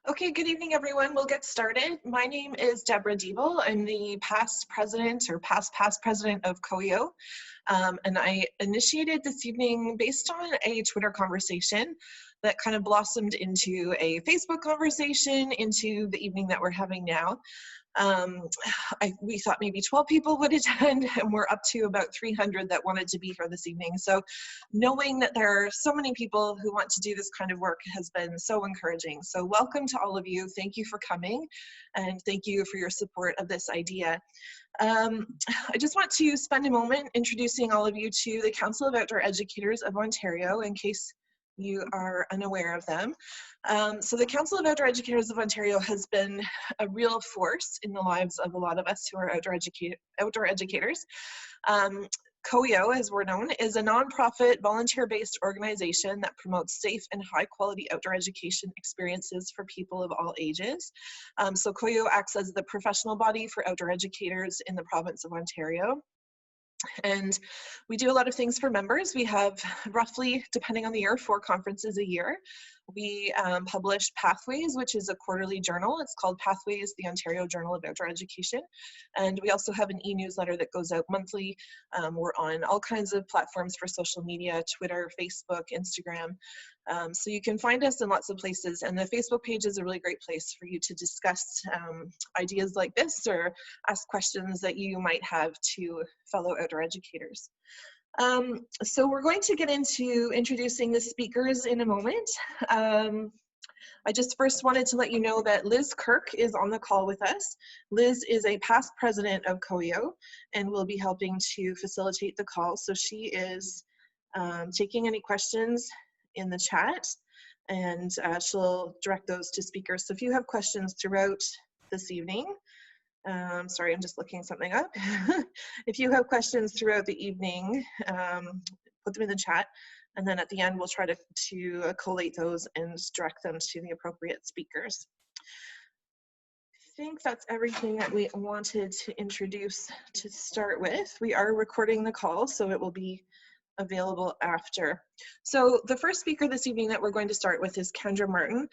Okay, good evening, everyone. We'll get started. My name is Deborah Diebel. I'm the past president or past president of COEO. And I initiated this evening based on a Twitter conversation that kind of blossomed into a Facebook conversation into the evening that we're having now. We thought maybe 12 people would attend, and we're up to about 300 that wanted to be here this evening. So knowing that there are so many people who want to do this kind of work has been so encouraging. So welcome to all of you. Thank you for coming, and thank you for your support of this idea. I just want to spend a moment introducing all of you to the Council of Outdoor Educators of Ontario, in case you are unaware of them. So the Council of Outdoor Educators of Ontario has been a real force in the lives of a lot of us who are outdoor educators. COEO, as we're known, is a nonprofit, volunteer-based organization that promotes safe and high-quality outdoor education experiences for people of all ages. So COEO acts as the professional body for outdoor educators in the province of Ontario. And we do a lot of things for members. We have roughly, depending on the year, 4 conferences a year. We publish Pathways, which is a quarterly journal. It's called Pathways, the Ontario Journal of Outdoor Education. And we also have an e-newsletter that goes out monthly. We're on all kinds of platforms for social media, Twitter, Facebook, Instagram. So you can find us in lots of places. And the Facebook page is a really great place for you to discuss ideas like this or ask questions that you might have to fellow outdoor educators. So we're going to get into introducing the speakers in a moment. I just first wanted to let you know that Liz Kirk is on the call with us. Liz is a past president of COEO and will be helping to facilitate the call. So she is taking any questions in the chat, and she'll direct those to speakers. So if you have questions throughout this evening, sorry, I'm just looking something up. If you have questions throughout the evening, put them in the chat, and then at the end we'll try to collate those and direct them to the appropriate speakers. I think that's everything that we wanted to introduce to start with. We are recording the call, so it will be available after. So the first speaker this evening that we're going to start with is Kendra Martin.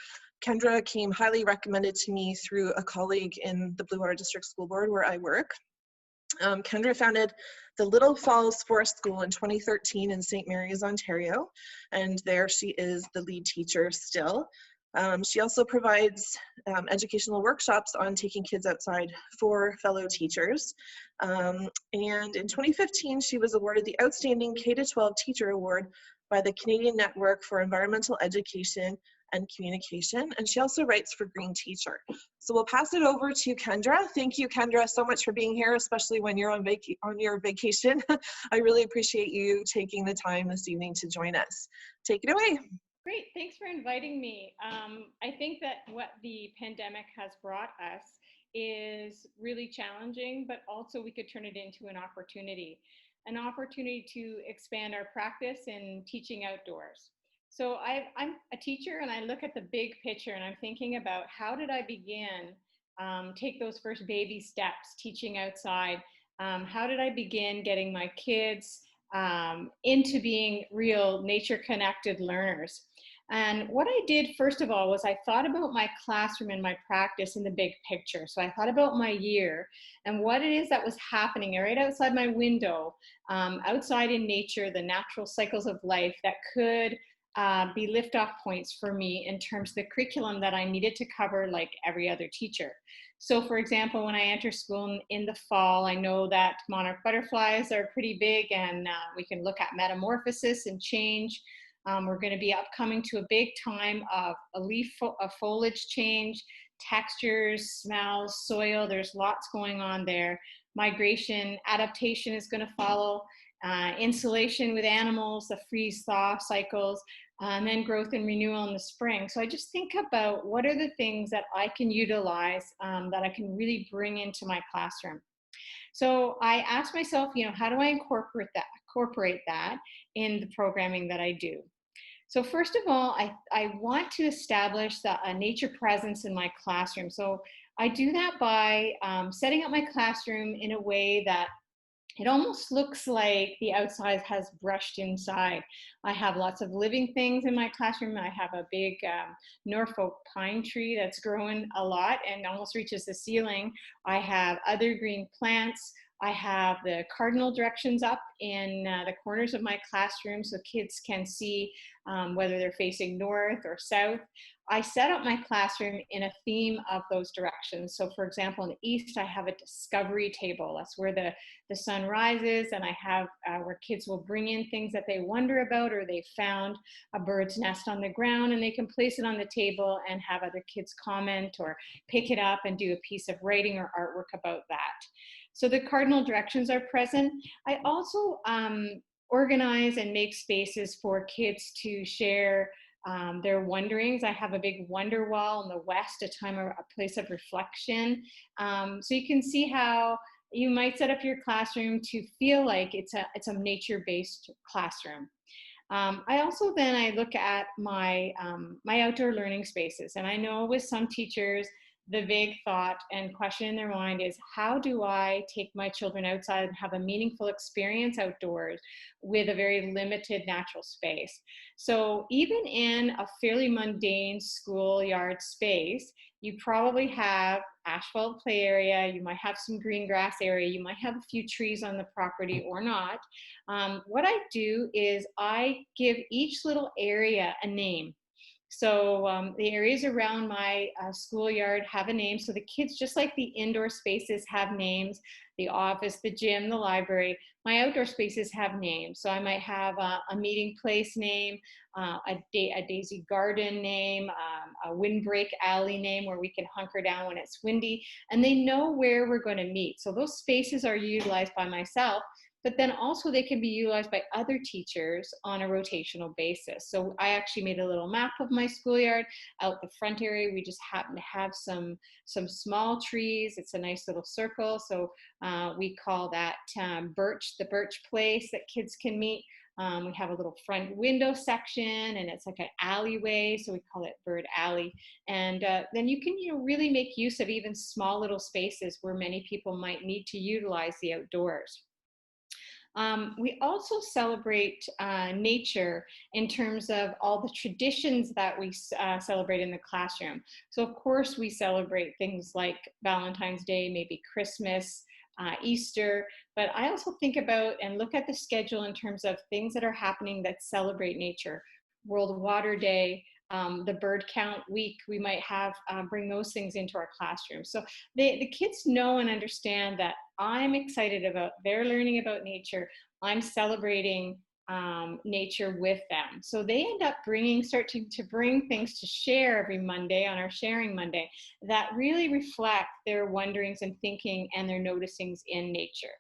Kendra came highly recommended to me through a colleague in the Blue Water District School Board where I work. Kendra founded the Little Falls Forest School in 2013 in St. Mary's, Ontario, and there she is the lead teacher still. She also provides educational workshops on taking kids outside for fellow teachers. And in 2015, she was awarded the Outstanding K-12 Teacher Award by the Canadian Network for Environmental Education and Communication, and she also writes for Green Teacher. So we'll pass it over to Kendra. Thank you, Kendra, so much for being here, especially when you're on your vacation. I really appreciate you taking the time this evening to join us. Take it away. Great, thanks for inviting me. I think that what the pandemic has brought us is really challenging, but also we could turn it into an opportunity to expand our practice in teaching outdoors. So I'm a teacher and I look at the big picture and I'm thinking about how did I begin, take those first baby steps teaching outside? How did I begin getting my kids into being real nature-connected learners? And what I did, first of all, was I thought about my classroom and my practice in the big picture. So I thought about my year and what it is that was happening right outside my window, outside in nature, the natural cycles of life that could be lift-off points for me in terms of the curriculum that I needed to cover like every other teacher. So for example, when I enter school in the fall, I know that monarch butterflies are pretty big, and we can look at metamorphosis and change. We're going to be upcoming to a big time of a foliage change, textures, smells, soil. There's lots going on there. Migration, adaptation is going to follow. Insulation with animals, the freeze-thaw cycles, and then growth and renewal in the spring. So I just think about what are the things that I can utilize that I can really bring into my classroom. So I asked myself, how do I incorporate that in the programming that I do? So first of all, I want to establish a nature presence in my classroom. So I do that by setting up my classroom in a way that it almost looks like the outside has brushed inside. I have lots of living things in my classroom. I have a big Norfolk pine tree that's growing a lot and almost reaches the ceiling. I have other green plants. I have the cardinal directions up in the corners of my classroom so kids can see whether they're facing north or south. I set up my classroom in a theme of those directions. So for example, in the east, I have a discovery table. That's where the sun rises, and I have where kids will bring in things that they wonder about, or they found a bird's nest on the ground and they can place it on the table and have other kids comment or pick it up and do a piece of writing or artwork about that. So the cardinal directions are present. I also organize and make spaces for kids to share their wonderings. I have a big wonder wall in the west, a place of reflection. So you can see how you might set up your classroom to feel like it's a nature-based classroom. I also then I look at my outdoor learning spaces, and I know with some teachers the vague thought and question in their mind is, how do I take my children outside and have a meaningful experience outdoors with a very limited natural space? So even in a fairly mundane schoolyard space, you probably have asphalt play area, you might have some green grass area, you might have a few trees on the property or not. What I do is I give each little area a name. So the areas around my schoolyard have a name. So the kids, just like the indoor spaces have names, the office, the gym, the library, my outdoor spaces have names. So I might have a meeting place name, a daisy garden name, a windbreak alley name where we can hunker down when it's windy, and they know where we're going to meet. So those spaces are utilized by myself, but then also they can be utilized by other teachers on a rotational basis. So I actually made a little map of my schoolyard. Out the front area, we just happen to have some small trees. It's a nice little circle. So we call that the birch place that kids can meet. We have a little front window section, and it's like an alleyway, so we call it Bird Alley. And then you can really make use of even small little spaces where many people might need to utilize the outdoors. We also celebrate nature in terms of all the traditions that we celebrate in the classroom. So of course we celebrate things like Valentine's Day, maybe Christmas, Easter, but I also think about and look at the schedule in terms of things that are happening that celebrate nature. World Water Day, the bird count week, we might have bring those things into our classroom. So the kids know and understand that I'm excited about their learning about nature. I'm celebrating nature with them. So they end up starting to bring things to share every Monday on our Sharing Monday that really reflect their wonderings and thinking and their noticings in nature.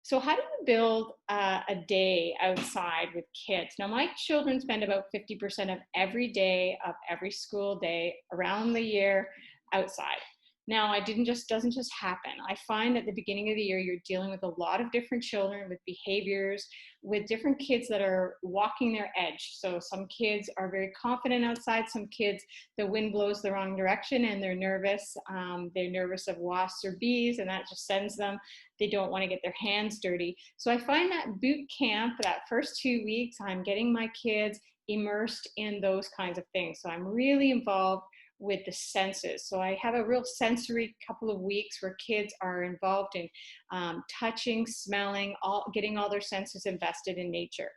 So how do you build a day outside with kids? Now, my children spend about 50% of every day of every school day around the year outside. Now, doesn't just happen. I find at the beginning of the year, you're dealing with a lot of different children with behaviors, with different kids that are walking their edge. So some kids are very confident outside. Some kids, the wind blows the wrong direction and they're nervous. They're nervous of wasps or bees, and that just sends them. They don't want to get their hands dirty. So I find that boot camp, that first 2 weeks, I'm getting my kids immersed in those kinds of things. So I'm really involved with the senses. So I have a real sensory couple of weeks where kids are involved in touching, smelling, getting all their senses invested in nature.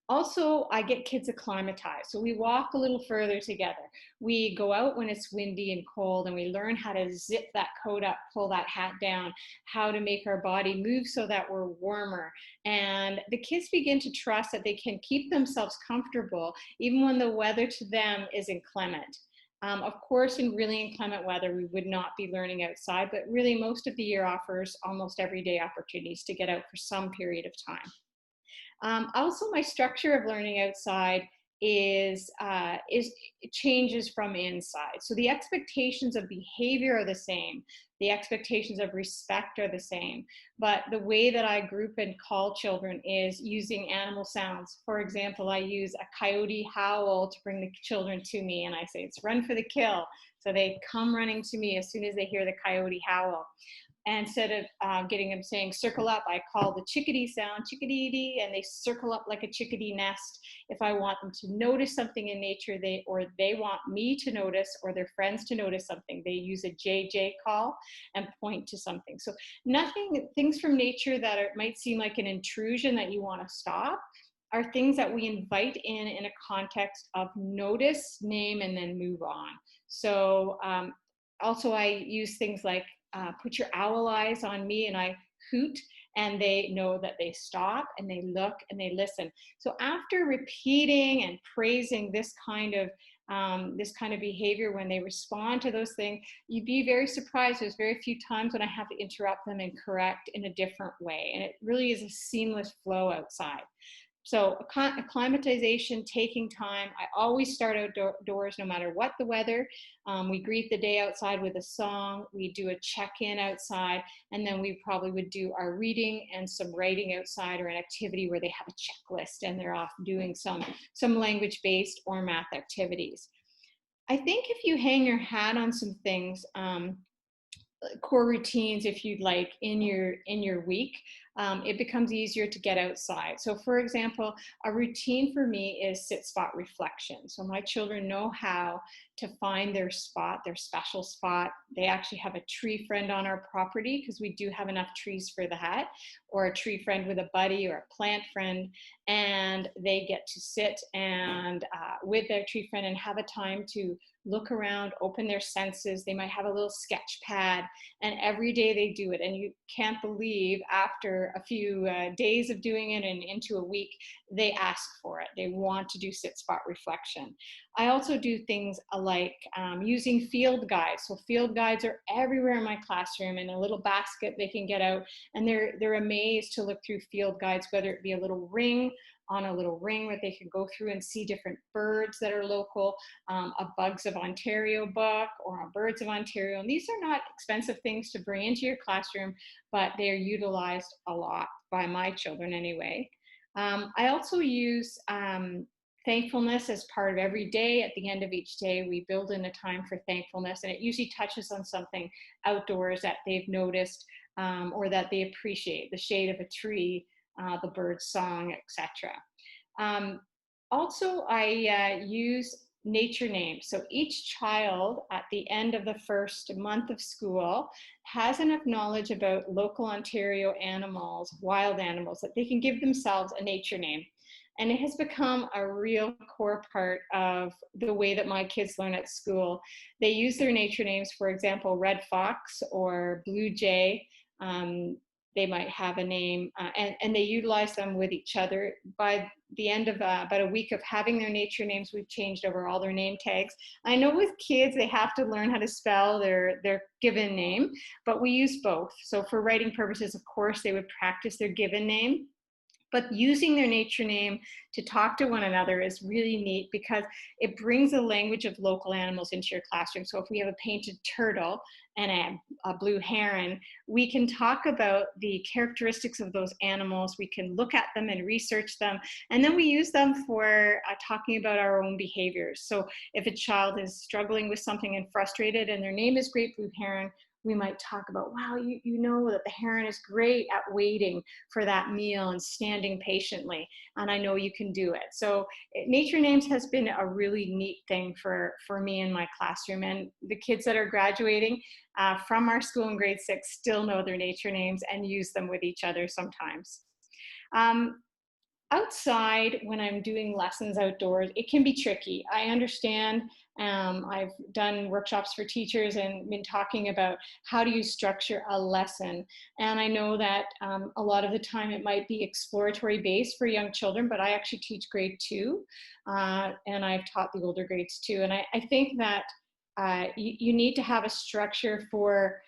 Also, I get kids acclimatized. So we walk a little further together. We go out when it's windy and cold, and we learn how to zip that coat up, pull that hat down, how to make our body move so that we're warmer. And the kids begin to trust that they can keep themselves comfortable even when the weather to them is inclement. Of course, in really inclement weather, we would not be learning outside, but really most of the year offers almost everyday opportunities to get out for some period of time. Also, my structure of learning outside it changes from inside. So the expectations of behavior are the same. The expectations of respect are the same. But the way that I group and call children is using animal sounds. For example, I use a coyote howl to bring the children to me, and I say, it's run for the kill. So they come running to me as soon as they hear the coyote howl. And instead of getting them saying circle up, I call the chickadee sound chickadee, and they circle up like a chickadee nest. If I want them to notice something in nature, they want me to notice, or their friends to notice something, they use a JJ call and point to something. So things from nature that might seem like an intrusion that you want to stop are things that we invite in a context of notice, name, and then move on. So also I use things like put your owl eyes on me, and I hoot, and they know that they stop and they look and they listen. So after repeating and praising this kind of behavior, when they respond to those things, you'd be very surprised. There's very few times when I have to interrupt them and correct in a different way. And it really is a seamless flow outside. So acclimatization, taking time. I always start outdoors no matter what the weather. We greet the day outside with a song. We do a check-in outside, and then we probably would do our reading and some writing outside, or an activity where they have a checklist and they're off doing some language-based or math activities. I think if you hang your hat on some things, core routines, if you'd like, in your week, it becomes easier to get outside. So for example, a routine for me is sit spot reflection. So my children know how to find their spot, their special spot. They actually have a tree friend on our property, because we do have enough trees for that, or a tree friend with a buddy, or a plant friend, and they get to sit and with their tree friend and have a time to look around, open their senses. They might have a little sketch pad, and every day they do it. And you can't believe, after a few days of doing it and into a week, they ask for it. They want to do sit spot reflection. I also do things like using field guides. So field guides are everywhere in my classroom, in a little basket they can get out, and they're amazed to look through field guides, whether it be a little ring where they can go through and see different birds that are local, a Bugs of Ontario book, or a Birds of Ontario. And these are not expensive things to bring into your classroom, but they are utilized a lot by my children anyway. I also use thankfulness as part of every day. At the end of each day, we build in a time for thankfulness, and it usually touches on something outdoors that they've noticed, or that they appreciate: the shade of a tree, the bird's song, etc. Also, I use nature names. So each child at the end of the first month of school has enough knowledge about local Ontario animals, wild animals, that they can give themselves a nature name. And it has become a real core part of the way that my kids learn at school. They use their nature names, for example, red fox or blue jay. They might have a name, and they utilize them with each other. By the end of about a week of having their nature names, we've changed over all their name tags. I know with kids, they have to learn how to spell their given name, but we use both. So for writing purposes, of course, they would practice their given name. But using their nature name to talk to one another is really neat, because it brings the language of local animals into your classroom. So if we have a painted turtle and a blue heron, we can talk about the characteristics of those animals. We can look at them and research them. And then we use them for talking about our own behaviors. So if a child is struggling with something and frustrated, and their name is Great Blue Heron, we might talk about, wow, you know that the heron is great at waiting for that meal and standing patiently, and I know you can do it. So nature names has been a really neat thing for me in my classroom, and the kids that are graduating from our school in grade 6 still know their nature names and use them with each other sometimes. Outside, when I'm doing lessons outdoors, it can be tricky. I understand. I've done workshops for teachers and been talking about how do you structure a lesson. And I know that a lot of the time it might be exploratory based for young children, but I actually teach grade 2, and I've taught the older grades too. And I think that you need to have a structure for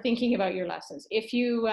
thinking about your lessons. If you,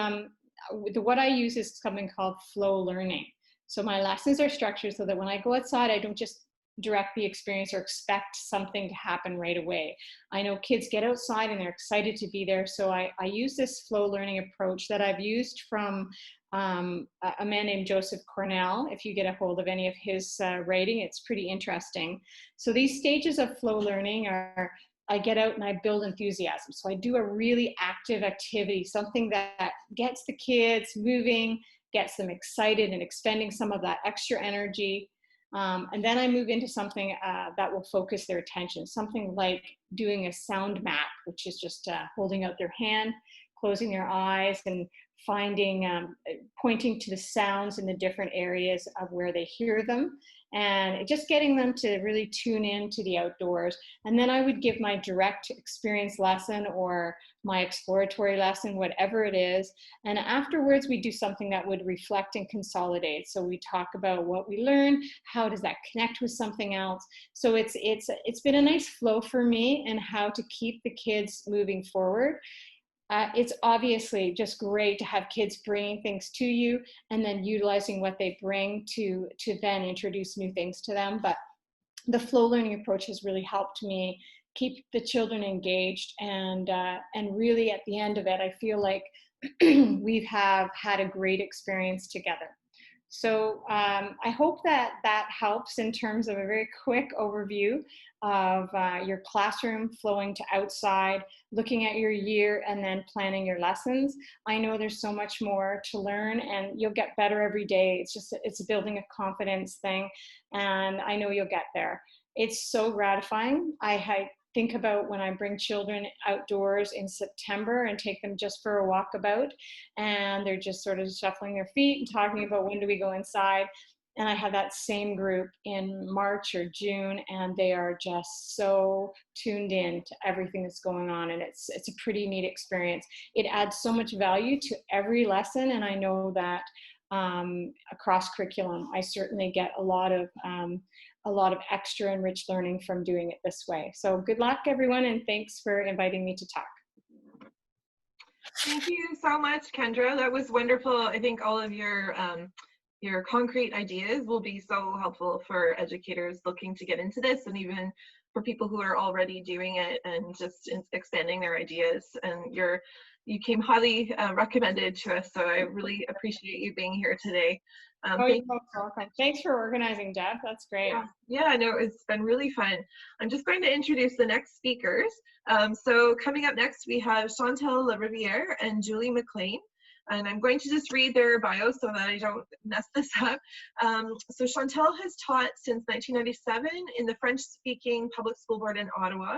what I use is something called flow learning. So my lessons are structured so that when I go outside, I don't just direct the experience or expect something to happen right away. I know kids get outside and they're excited to be there. So I use this flow learning approach that I've used from a man named Joseph Cornell. If you get a hold of any of his writing, it's pretty interesting. So these stages of flow learning are I get out and I build enthusiasm. So I do a really active activity, something that gets the kids moving, gets them excited and expending some of that extra energy. And then I move into something that will focus their attention, something like doing a sound map, which is just holding out their hand, closing their eyes, and pointing to the sounds in the different areas of where they hear them, and just getting them to really tune in to the outdoors. And then I would give my direct experience lesson or my exploratory lesson, whatever it is. And afterwards, we do something that would reflect and consolidate. So we talk about what we learned, how does that connect with something else. So it's been a nice flow for me and how to keep the kids moving forward. It's obviously just great to have kids bringing things to you and then utilizing what they bring to then introduce new things to them. But the flow learning approach has really helped me keep the children engaged, and really at the end of it, I feel like we have had a great experience together. So I hope that helps in terms of a very quick overview of your classroom flowing to outside, looking at your year, and then planning your lessons. I know there's so much more to learn, and you'll get better every day. It's building a confidence thing, and I know you'll get there. It's so gratifying. I think about when I bring children outdoors in September and take them just for a walkabout, and they're just sort of shuffling their feet and talking about when do we go inside. And I have that same group in March or June, and they are just so tuned in to everything that's going on. And it's a pretty neat experience. It adds so much value to every lesson. And I know that across curriculum, I certainly get a lot of extra and rich learning from doing it this way. So good luck, everyone, and thanks for inviting me to talk. Thank you so much, Kendra. That was wonderful. I think all of your concrete ideas will be so helpful for educators looking to get into this, and even for people who are already doing it and just expanding their ideas. And you came highly recommended to us, so I really appreciate you being here today. Thanks for organizing, Deb. That's great. Yeah, no, it's been really fun. I'm just going to introduce the next speakers. So coming up next, we have Chantal Lariviere and Julie McLean. And I'm going to just read their bios so that I don't mess this up. So Chantal has taught since 1997 in the French-speaking public school board in Ottawa.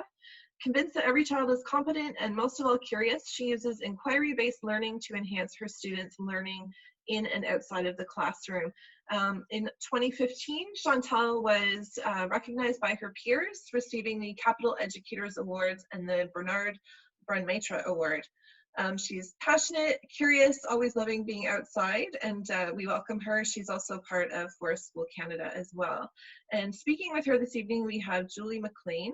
Convinced that every child is competent and most of all curious, she uses inquiry-based learning to enhance her students' learning in and outside of the classroom. In 2015, Chantal was recognized by her peers, receiving the Capital Educators Awards and the Bernard Brun-Maitre Award. She's passionate, curious, always loving being outside, and we welcome her. She's also part of Forest School Canada as well. And speaking with her this evening, we have Julie McLean.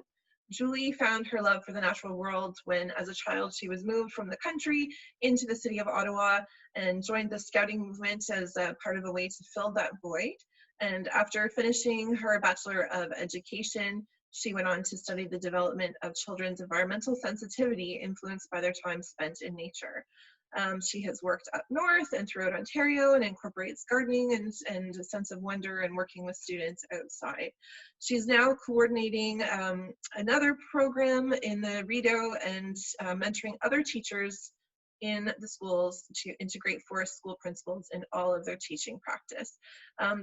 Julie found her love for the natural world when, as a child, she was moved from the country into the city of Ottawa and joined the scouting movement as part of a way to fill that void. And after finishing her Bachelor of Education, she went on to study the development of children's environmental sensitivity influenced by their time spent in nature. She has worked up north and throughout Ontario and incorporates gardening and a sense of wonder and working with students outside. She's now coordinating another program in the Rideau and mentoring other teachers in the schools to integrate Forest School principles in all of their teaching practice.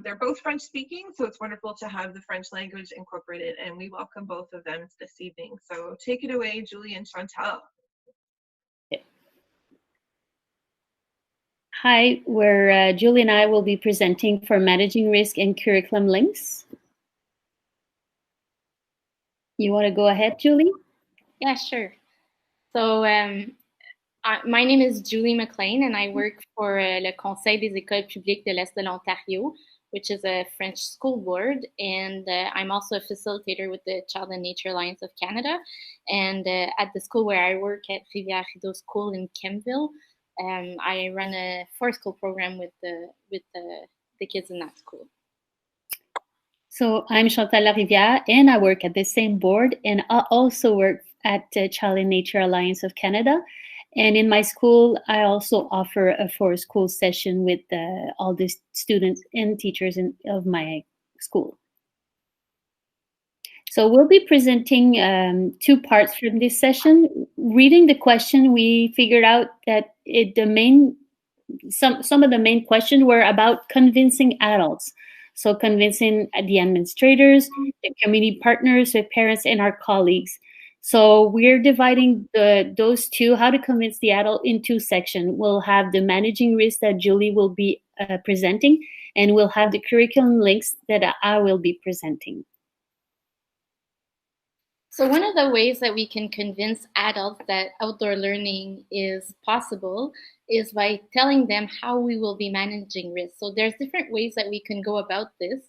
They're both French speaking, so it's wonderful to have the French language incorporated, and we welcome both of them this evening. So take it away, Julie and Chantal. Hi, Julie and I will be presenting for Managing Risk and Curriculum Links. You want to go ahead, Julie? Yeah, sure. So my name is Julie McLean, and I work for le Conseil des Écoles Publiques de l'Est de l'Ontario, which is a French school board, and I'm also a facilitator with the Child and Nature Alliance of Canada. And at the school where I work at Rivière-Rideau School in Kempville, I run a forest school program with the kids in that school. So I'm Chantal Larivière, and I work at the same board, and I also work at Child and Nature Alliance of Canada. And in my school, I also offer a forest school session with all the students and teachers of my school. So we'll be presenting 2 parts from this session. Reading the question, we figured out that some of the main questions were about convincing adults. So convincing the administrators, the community partners, the parents, and our colleagues. So we're dividing those two, how to convince the adult, in 2 sections. We'll have the managing risk that Julie will be presenting, and we'll have the curriculum links that I will be presenting. So one of the ways that we can convince adults that outdoor learning is possible is by telling them how we will be managing risk. So there's different ways that we can go about this.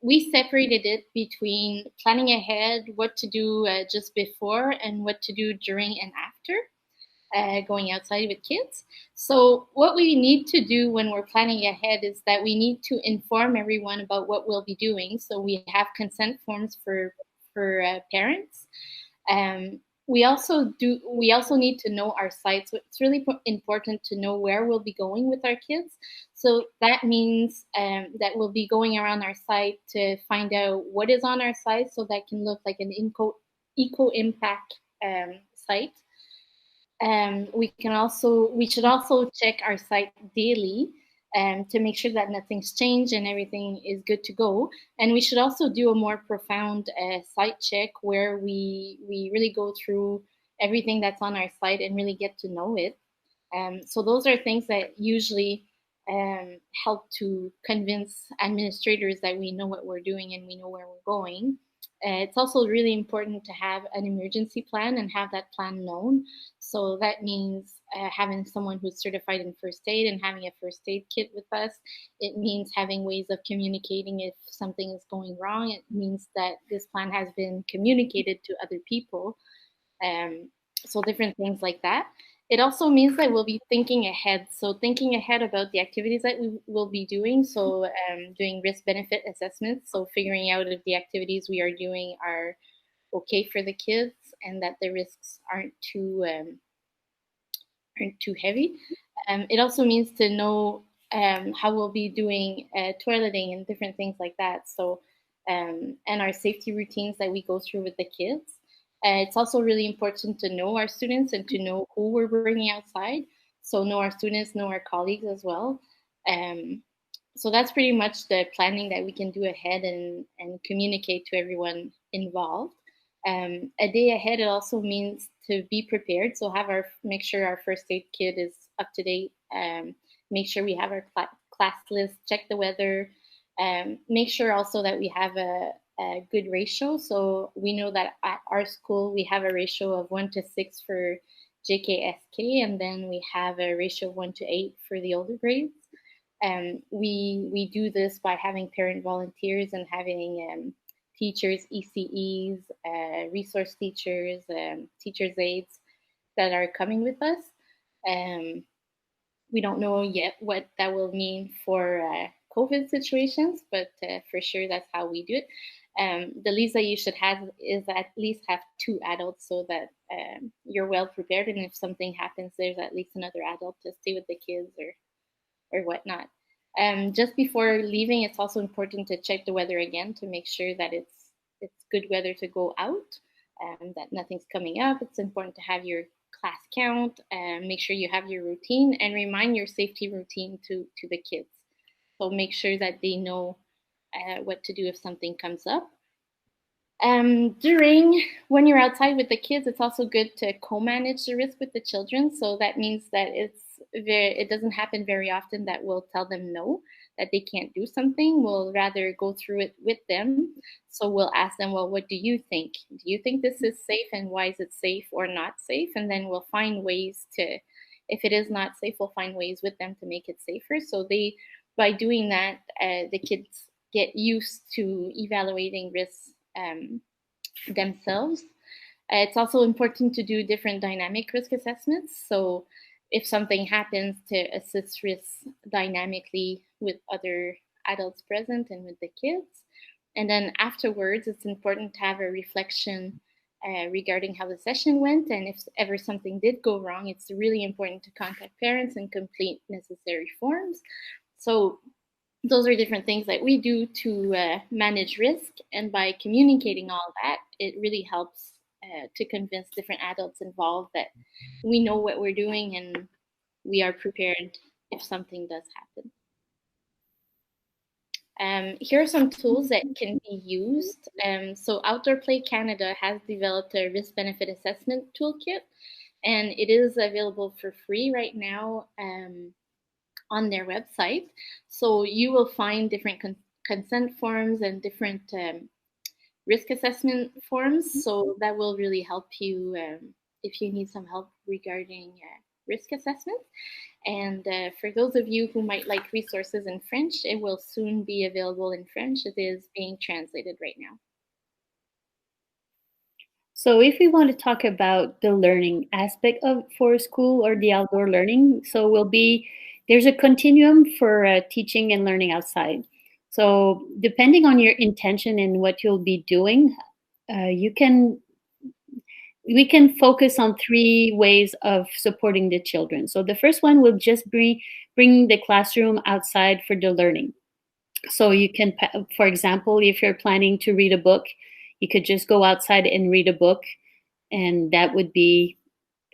We separated it between planning ahead, what to do just before, and what to do during and after going outside with kids. So what we need to do when we're planning ahead is that we need to inform everyone about what we'll be doing. So we have consent forms for parents. We also need to know our site. So it's really important to know where we'll be going with our kids. So that means that we'll be going around our site to find out what is on our site, so that can look like an eco-impact site. We should also check our site daily to make sure that nothing's changed and everything is good to go. And we should also do a more profound site check where we really go through everything that's on our site and really get to know it. So those are things that usually help to convince administrators that we know what we're doing and we know where we're going. It's also really important to have an emergency plan and have that plan known. So that means having someone who's certified in first aid and having a first aid kit with us. It means having ways of communicating if something is going wrong. It means that this plan has been communicated to other people. So different things like that. It also means that we'll be thinking ahead. So thinking ahead about the activities that we will be doing. So doing risk-benefit assessments. So figuring out if the activities we are doing are okay for the kids and that the risks aren't too heavy. It also means to know how we'll be doing toileting and different things like that. So and our safety routines that we go through with the kids. It's also really important to know our students and to know who we're bringing outside. So know our students, know our colleagues as well. So that's pretty much the planning that we can do ahead and communicate to everyone involved. A day ahead, it also means to be prepared. So make sure our first aid kit is up to date. Make sure we have our class list, check the weather. Make sure also that we have a good ratio. So we know that at our school, we have a ratio of 1:6 for JKSK, and then we have a ratio of 1:8 for the older grades. We do this by having parent volunteers and having teachers, ECEs, resource teachers, teachers' aides that are coming with us. We don't know yet what that will mean for COVID situations, but for sure that's how we do it. The least that you should have is at least have 2 adults so that you're well prepared, and if something happens, there's at least another adult to stay with the kids or whatnot. Just before leaving, it's also important to check the weather again to make sure that it's good weather to go out, that nothing's coming up. It's important to have your class count, make sure you have your routine, and remind your safety routine to the kids. So make sure that they know what to do if something comes up. When you're outside with the kids, it's also good to co-manage the risk with the children. So that means that it doesn't happen very often that we'll tell them no, that they can't do something. We'll rather go through it with them. So we'll ask them, well, what do you think? Do you think this is safe, and why is it safe or not safe? And then we'll find ways to, if it is not safe, we'll find ways with them to make it safer. So by doing that, the kids get used to evaluating risks themselves. It's also important to do different dynamic risk assessments. So if something happens, to assess risks dynamically with other adults present and with the kids. And then afterwards, it's important to have a reflection regarding how the session went. And if ever something did go wrong, it's really important to contact parents and complete necessary forms. So those are different things that we do to manage risk. And by communicating all that, it really helps to convince different adults involved that we know what we're doing and we are prepared if something does happen. Here are some tools that can be used. So Outdoor Play Canada has developed a risk-benefit assessment toolkit, and it is available for free right now on their website. So you will find different consent forms and different risk assessment forms. So that will really help you if you need some help regarding risk assessment. And for those of you who might like resources in French, it will soon be available in French. It is being translated right now. So if we want to talk about the learning aspect of for school or the outdoor learning, so there's a continuum for teaching and learning outside. So depending on your intention and what you'll be doing, we can focus on 3 ways of supporting the children. So the first one will just bring the classroom outside for the learning. So you can, for example, if you're planning to read a book, you could just go outside and read a book, and that would be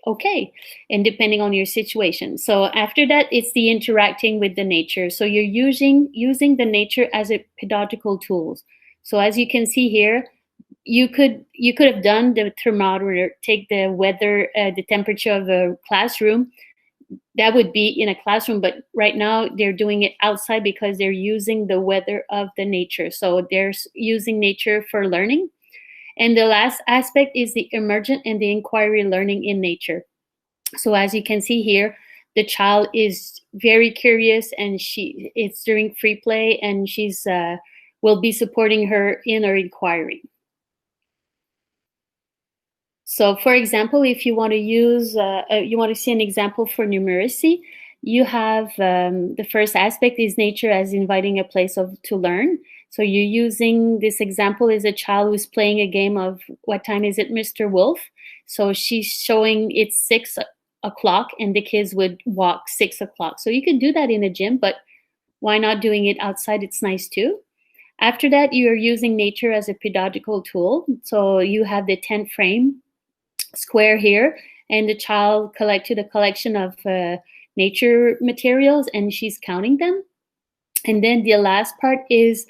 okay, and depending on your situation. So after that, it's the interacting with the nature. So you're using the nature as a pedagogical tool. So as you can see here, you could have done the thermometer, take the weather, the temperature of a classroom. That would be in a classroom, but right now they're doing it outside because they're using the weather of the nature. So they're using nature for learning. And the last aspect is the emergent and the inquiry learning in nature. So as you can see here, the child is very curious, and it's during free play, and she's will be supporting her in her inquiry. So for example, if you want to use, you want to see an example for numeracy, you have the first aspect is nature as inviting a place to learn. So you're using this example is a child who's playing a game of what time is it, Mr. Wolf? So she's showing it's 6 o'clock and the kids would walk 6 o'clock. So you could do that in a gym, but why not doing it outside? It's nice too. After that, you're using nature as a pedagogical tool. So you have the 10 frame square here, and the child collected a collection of nature materials, and she's counting them. And then the last part is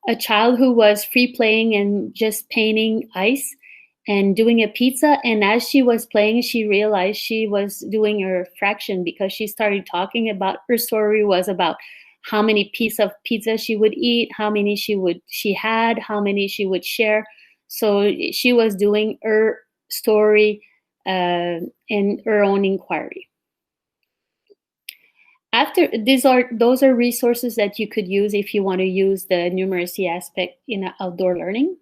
a child who was free playing and just painting ice and doing a pizza. And as she was playing, she realized she was doing her fraction, because she started talking about her story was about how many pieces of pizza she would eat, how many she had, how many she would share. So she was doing her story and her own inquiry. After those are resources that you could use if you want to use the numeracy aspect in outdoor learning.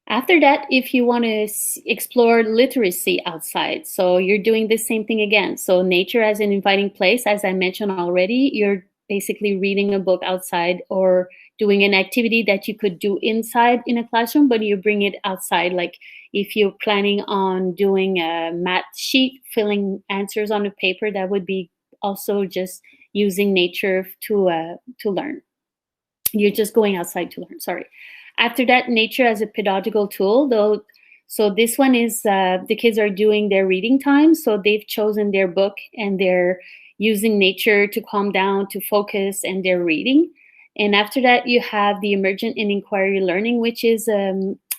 After that, if you want to explore literacy outside, so you're doing the same thing again. So nature as an inviting place, as I mentioned already, you're basically reading a book outside or doing an activity that you could do inside in a classroom, but you bring it outside. Like if you're planning on doing a math sheet, filling answers on a paper, that would be also just using nature to learn. You're just going outside to learn, sorry. After that, nature as a pedagogical tool, though. So this one is the kids are doing their reading time. So they've chosen their book and they're using nature to calm down, to focus, and they're reading. And after that, you have the emergent and inquiry learning, which is,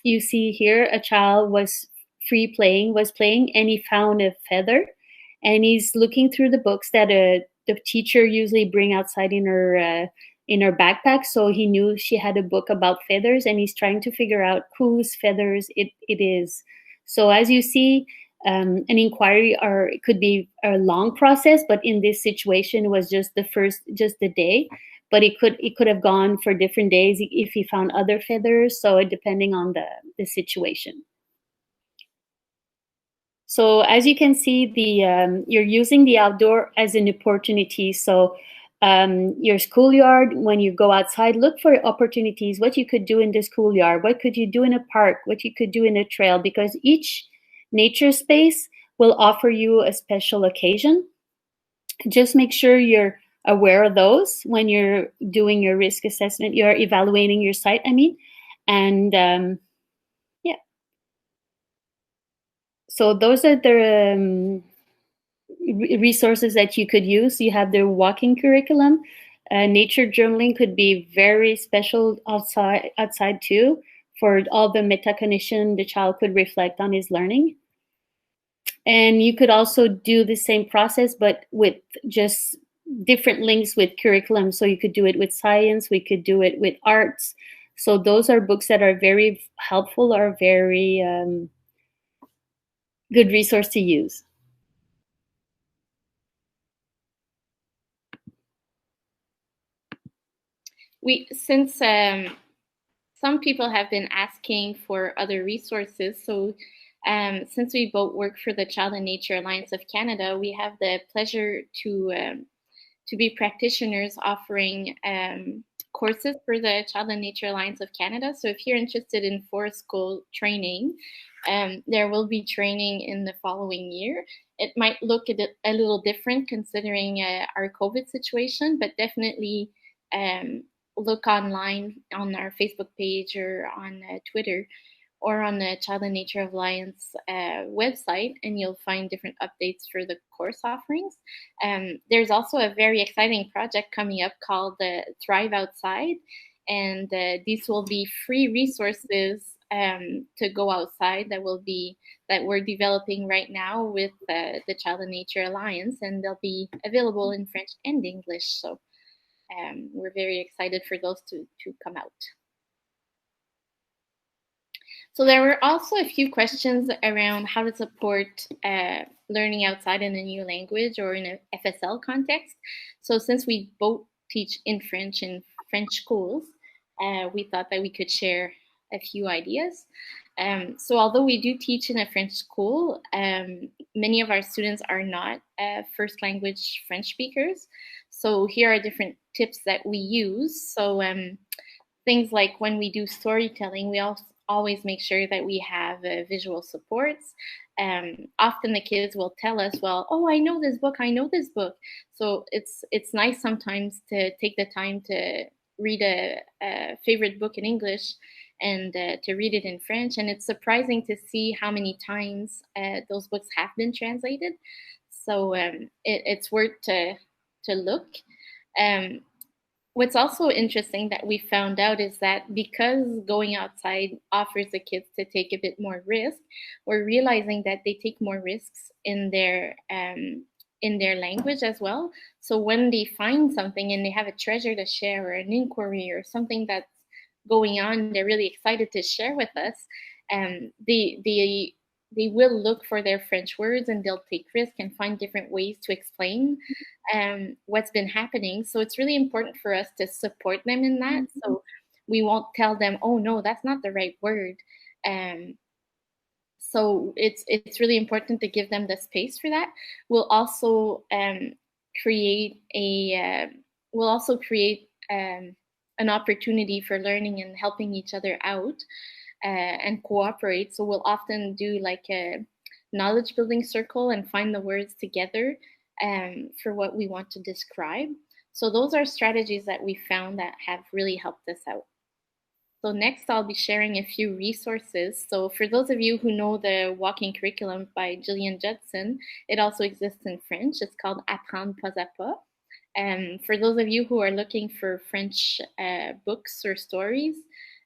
you see here, a child was playing, and he found a feather. And he's looking through the books that the teacher usually bring outside in her backpack. So he knew she had a book about feathers, and he's trying to figure out whose feathers it is. So as you see, an inquiry it could be a long process, but in this situation, it was just the day. But it could have gone for different days if he found other feathers. So depending on the situation. So as you can see, you're using the outdoor as an opportunity. So your schoolyard, when you go outside, look for opportunities, what you could do in the schoolyard, what could you do in a park, what you could do in a trail, because each nature space will offer you a special occasion. Just make sure you're aware of those when you're doing your risk assessment, you're evaluating your site, I mean. And yeah. So those are the resources that you could use. You have the walking curriculum. Nature journaling could be very special outside too, for all the metacognition the child could reflect on his learning. And you could also do the same process, but with just different links with curriculum. So you could do it with science, we could do it with arts. So those are books that are very helpful, or very good resource to use. Since some people have been asking for other resources, so since we both work for the Child and Nature Alliance of Canada, we have the pleasure to be practitioners offering courses for the Child and Nature Alliance of Canada. So if you're interested in forest school training, there will be training in the following year. It might look a little different considering our COVID situation, but definitely look online on our Facebook page or on Twitter or on the Child and Nature Alliance website, and you'll find different updates for the course offerings. There's also a very exciting project coming up called Thrive Outside, and these will be free resources to go outside that we're developing right now with the Child and Nature Alliance, and they'll be available in French and English. So we're very excited for those to come out. So there were also a few questions around how to support learning outside in a new language or in a FSL context. So since we both teach in French schools, we thought that we could share a few ideas. So although we do teach in a French school, many of our students are not first language French speakers. So here are different tips that we use. So things like when we do storytelling, we always make sure that we have visual supports. Often the kids will tell us, well, oh, I know this book. So it's nice sometimes to take the time to read a favorite book in English and to read it in French. And it's surprising to see how many times those books have been translated. So it's worth to look. What's also interesting that we found out is that because going outside offers the kids to take a bit more risk, we're realizing that they take more risks in their language as well. So when they find something and they have a treasure to share or an inquiry or something that's going on, they're really excited to share with us. They will look for their French words and they'll take risk and find different ways to explain what's been happening. So it's really important for us to support them in that. So we won't tell them, oh no, that's not the right word. So it's really important to give them the space for that. We'll also create an opportunity for learning and helping each other out. And cooperate. So we'll often do like a knowledge building circle and find the words together for what we want to describe. So those are strategies that we found that have really helped us out. So next I'll be sharing a few resources. So for those of you who know the walking curriculum by Gillian Judson, it also exists in French. It's called Apprendre pas à pas. For those of you who are looking for French books or stories,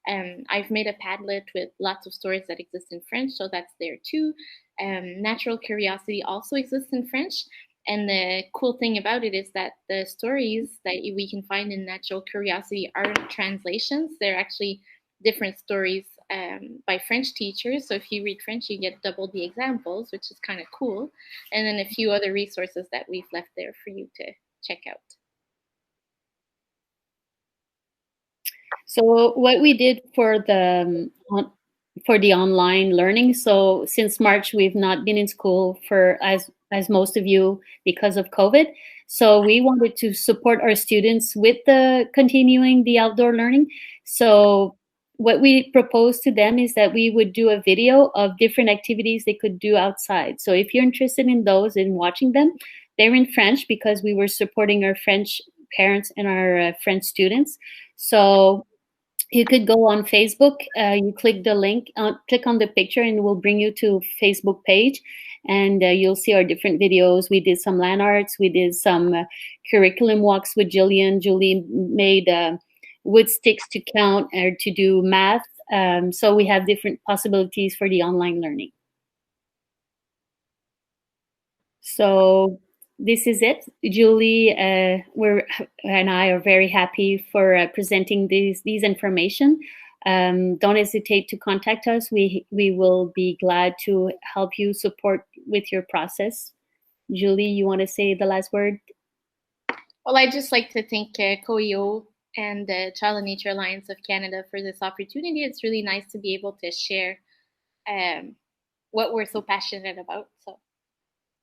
I've made a Padlet with lots of stories that exist in French, so that's there too. Natural Curiosity also exists in French. And the cool thing about it is that the stories that we can find in Natural Curiosity aren't translations. They're actually different stories by French teachers. So if you read French, you get double the examples, which is kind of cool. And then a few other resources that we've left there for you to check out. So what we did for the online learning, so since March we've not been in school for as most of you because of COVID. So we wanted to support our students with continuing the outdoor learning. So what we proposed to them is that we would do a video of different activities they could do outside. So if you're interested in those and watching them, they're in French because we were supporting our French parents and our French students. So you could go on Facebook, you click the link, click on the picture, and it will bring you to Facebook page, and you'll see our different videos. We did some land arts, we did some curriculum walks with Jillian. Julie made wood sticks to count or to do math. So we have different possibilities for the online learning. So this is it. Julie and I are very happy for presenting these information. Don't hesitate to contact us. We will be glad to help you support with your process. Julie, you want to say the last word? Well, I'd just like to thank COEO and the Child and Nature Alliance of Canada for this opportunity. It's really nice to be able to share what we're so passionate about. So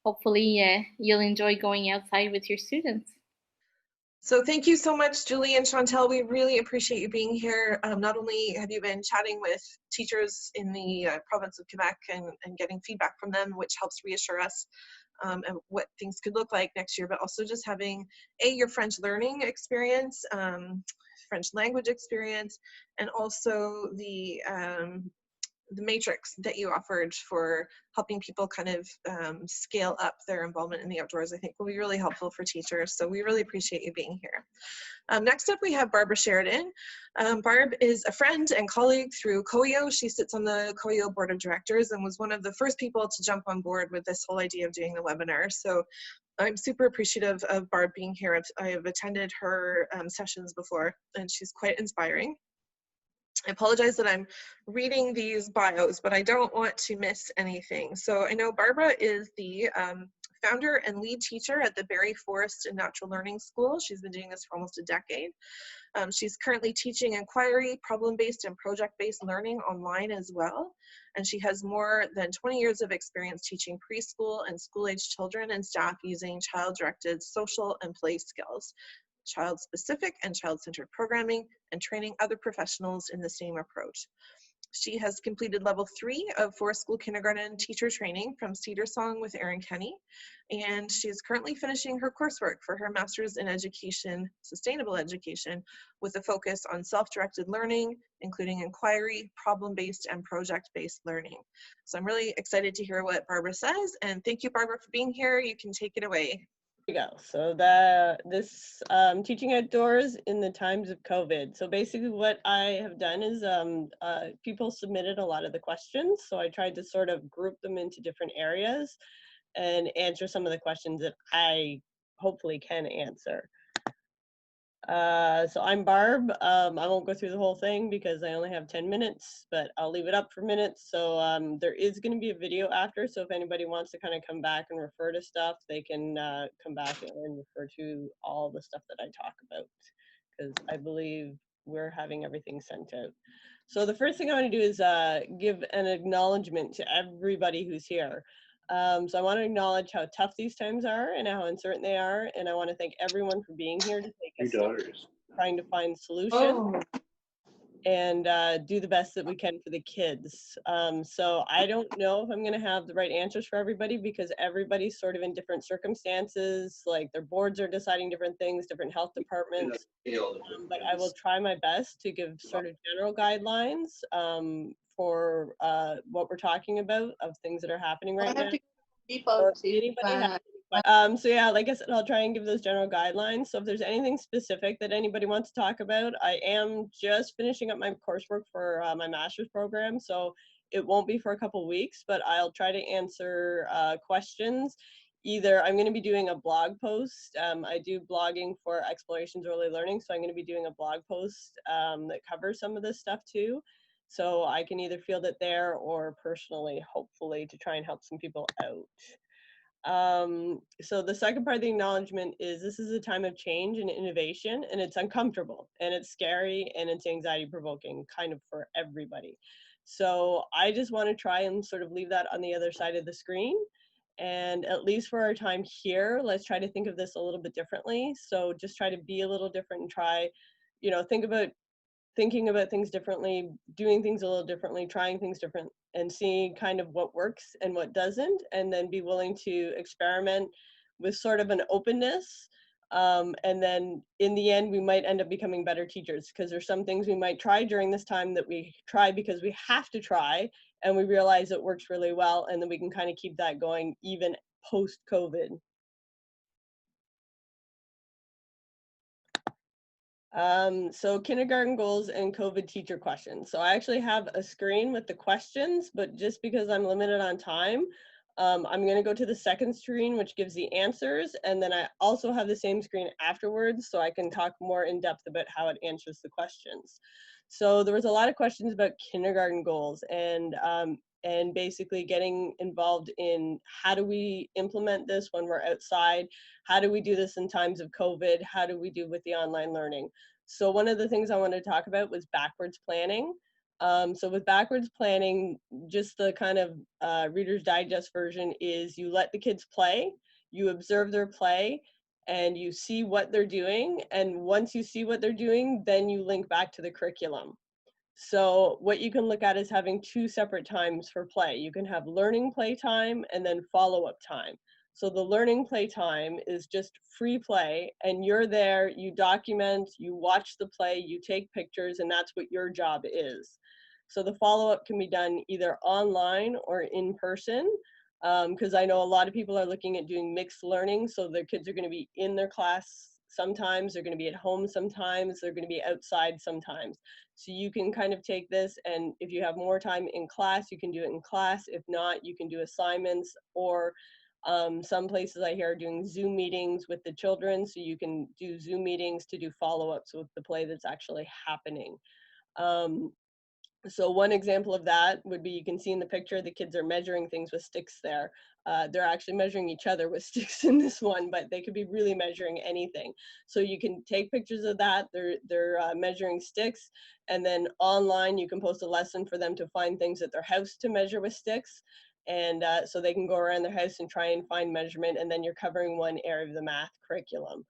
hopefully you'll enjoy going outside with your students. So thank you so much, Julie and Chantel. We really appreciate you being here. Not only have you been chatting with teachers in the province of Quebec and getting feedback from them, which helps reassure us and what things could look like next year, but also just having your French learning experience, French language experience, and also the matrix that you offered for helping people kind of scale up their involvement in the outdoors, I think will be really helpful for teachers. So we really appreciate you being here. Next up, we have Barbara Sheridan. Barb is a friend and colleague through COEO. She sits on the COEO board of directors and was one of the first people to jump on board with this whole idea of doing the webinar. So I'm super appreciative of Barb being here. I have attended her sessions before, and she's quite inspiring. I apologize that I'm reading these bios, but I don't want to miss anything. So I know Barbara is the founder and lead teacher at the Barrie Forest and Natural Learning School. She's been doing this for almost a decade. She's currently teaching inquiry, problem-based and project-based learning online as well. And she has more than 20 years of experience teaching preschool and school-age children and staff using child-directed social and play skills, child-specific and child-centered programming, and training other professionals in the same approach. She has completed level 3 of Forest School Kindergarten teacher training from Cedar Song with Erin Kenny, and she is currently finishing her coursework for her Master's in Education, Sustainable Education, with a focus on self-directed learning, including inquiry, problem-based, and project-based learning. So I'm really excited to hear what Barbara says, and thank you, Barbara, for being here. You can take it away. We go. So this teaching outdoors in the times of COVID. So basically what I have done is people submitted a lot of the questions. So I tried to sort of group them into different areas and answer some of the questions that I hopefully can answer. So I'm Barb. I won't go through the whole thing because I only have 10 minutes, but I'll leave it up for minutes. So there is going to be a video after. So if anybody wants to kind of come back and refer to stuff, they can come back and refer to all the stuff that I talk about, because I believe we're having everything sent out. So the first thing I want to do is give an acknowledgement to everybody who's here. So I want to acknowledge how tough these times are and how uncertain they are. And I want to thank everyone for being here to take us trying to find solutions and do the best that we can for the kids. So I don't know if I'm going to have the right answers for everybody because everybody's sort of in different circumstances, like their boards are deciding different things, different health departments. But I will try my best to give sort of general guidelines for what we're talking about of things that are happening right now. So yeah, like I said, I'll try and give those general guidelines. So if there's anything specific that anybody wants to talk about, I am just finishing up my coursework for my master's program. So it won't be for a couple weeks, but I'll try to answer questions. Either I'm going to be doing a blog post. I do blogging for Explorations Early Learning. So I'm going to be doing a blog post that covers some of this stuff too. So I can either field it there or personally, hopefully, to try and help some people out. So the second part of the acknowledgement is this is a time of change and innovation, and it's uncomfortable and it's scary and it's anxiety provoking kind of for everybody. So I just want to try and sort of leave that on the other side of the screen. And at least for our time here, let's try to think of this a little bit differently. So just try to be a little different and try, thinking about things differently, doing things a little differently, trying things different, and seeing kind of what works and what doesn't, and then be willing to experiment with sort of an openness And then in the end, we might end up becoming better teachers, because there's some things we might try during this time that we try because we have to try, and we realize it works really well, and then we can kind of keep that going even post-COVID. So kindergarten goals and COVID teacher questions. So I actually have a screen with the questions, but just because I'm limited on time, I'm going to go to the second screen, which gives the answers. And then I also have the same screen afterwards, so I can talk more in depth about how it answers the questions. So there was a lot of questions about kindergarten goals, and basically getting involved in how do we implement this when we're outside? How do we do this in times of COVID? How do we do with the online learning? So one of the things I wanted to talk about was backwards planning. So with backwards planning, just the kind of Reader's Digest version is you let the kids play, you observe their play, and you see what they're doing. And once you see what they're doing, then you link back to the curriculum. So what you can look at is having two separate times for play. You can have learning play time and then follow-up time. So the learning play time is just free play, and you're there, you document, you watch the play, you take pictures, and that's what your job is. So the follow-up can be done either online or in person, because I know a lot of people are looking at doing mixed learning, so their kids are going to be in their class sometimes, they're going to be at home sometimes, they're going to be outside sometimes. So you can kind of take this, and if you have more time in class, you can do it in class. If not, you can do assignments, or some places I hear are doing Zoom meetings with the children, so you can do Zoom meetings to do follow-ups with the play that's actually happening. So one example of that would be, you can see in the picture, the kids are measuring things with sticks there. They're actually measuring each other with sticks in this one, but they could be really measuring anything. So you can take pictures of that. They're measuring sticks, and then online you can post a lesson for them to find things at their house to measure with sticks. And so they can go around their house and try and find measurement, and then you're covering one area of the math curriculum.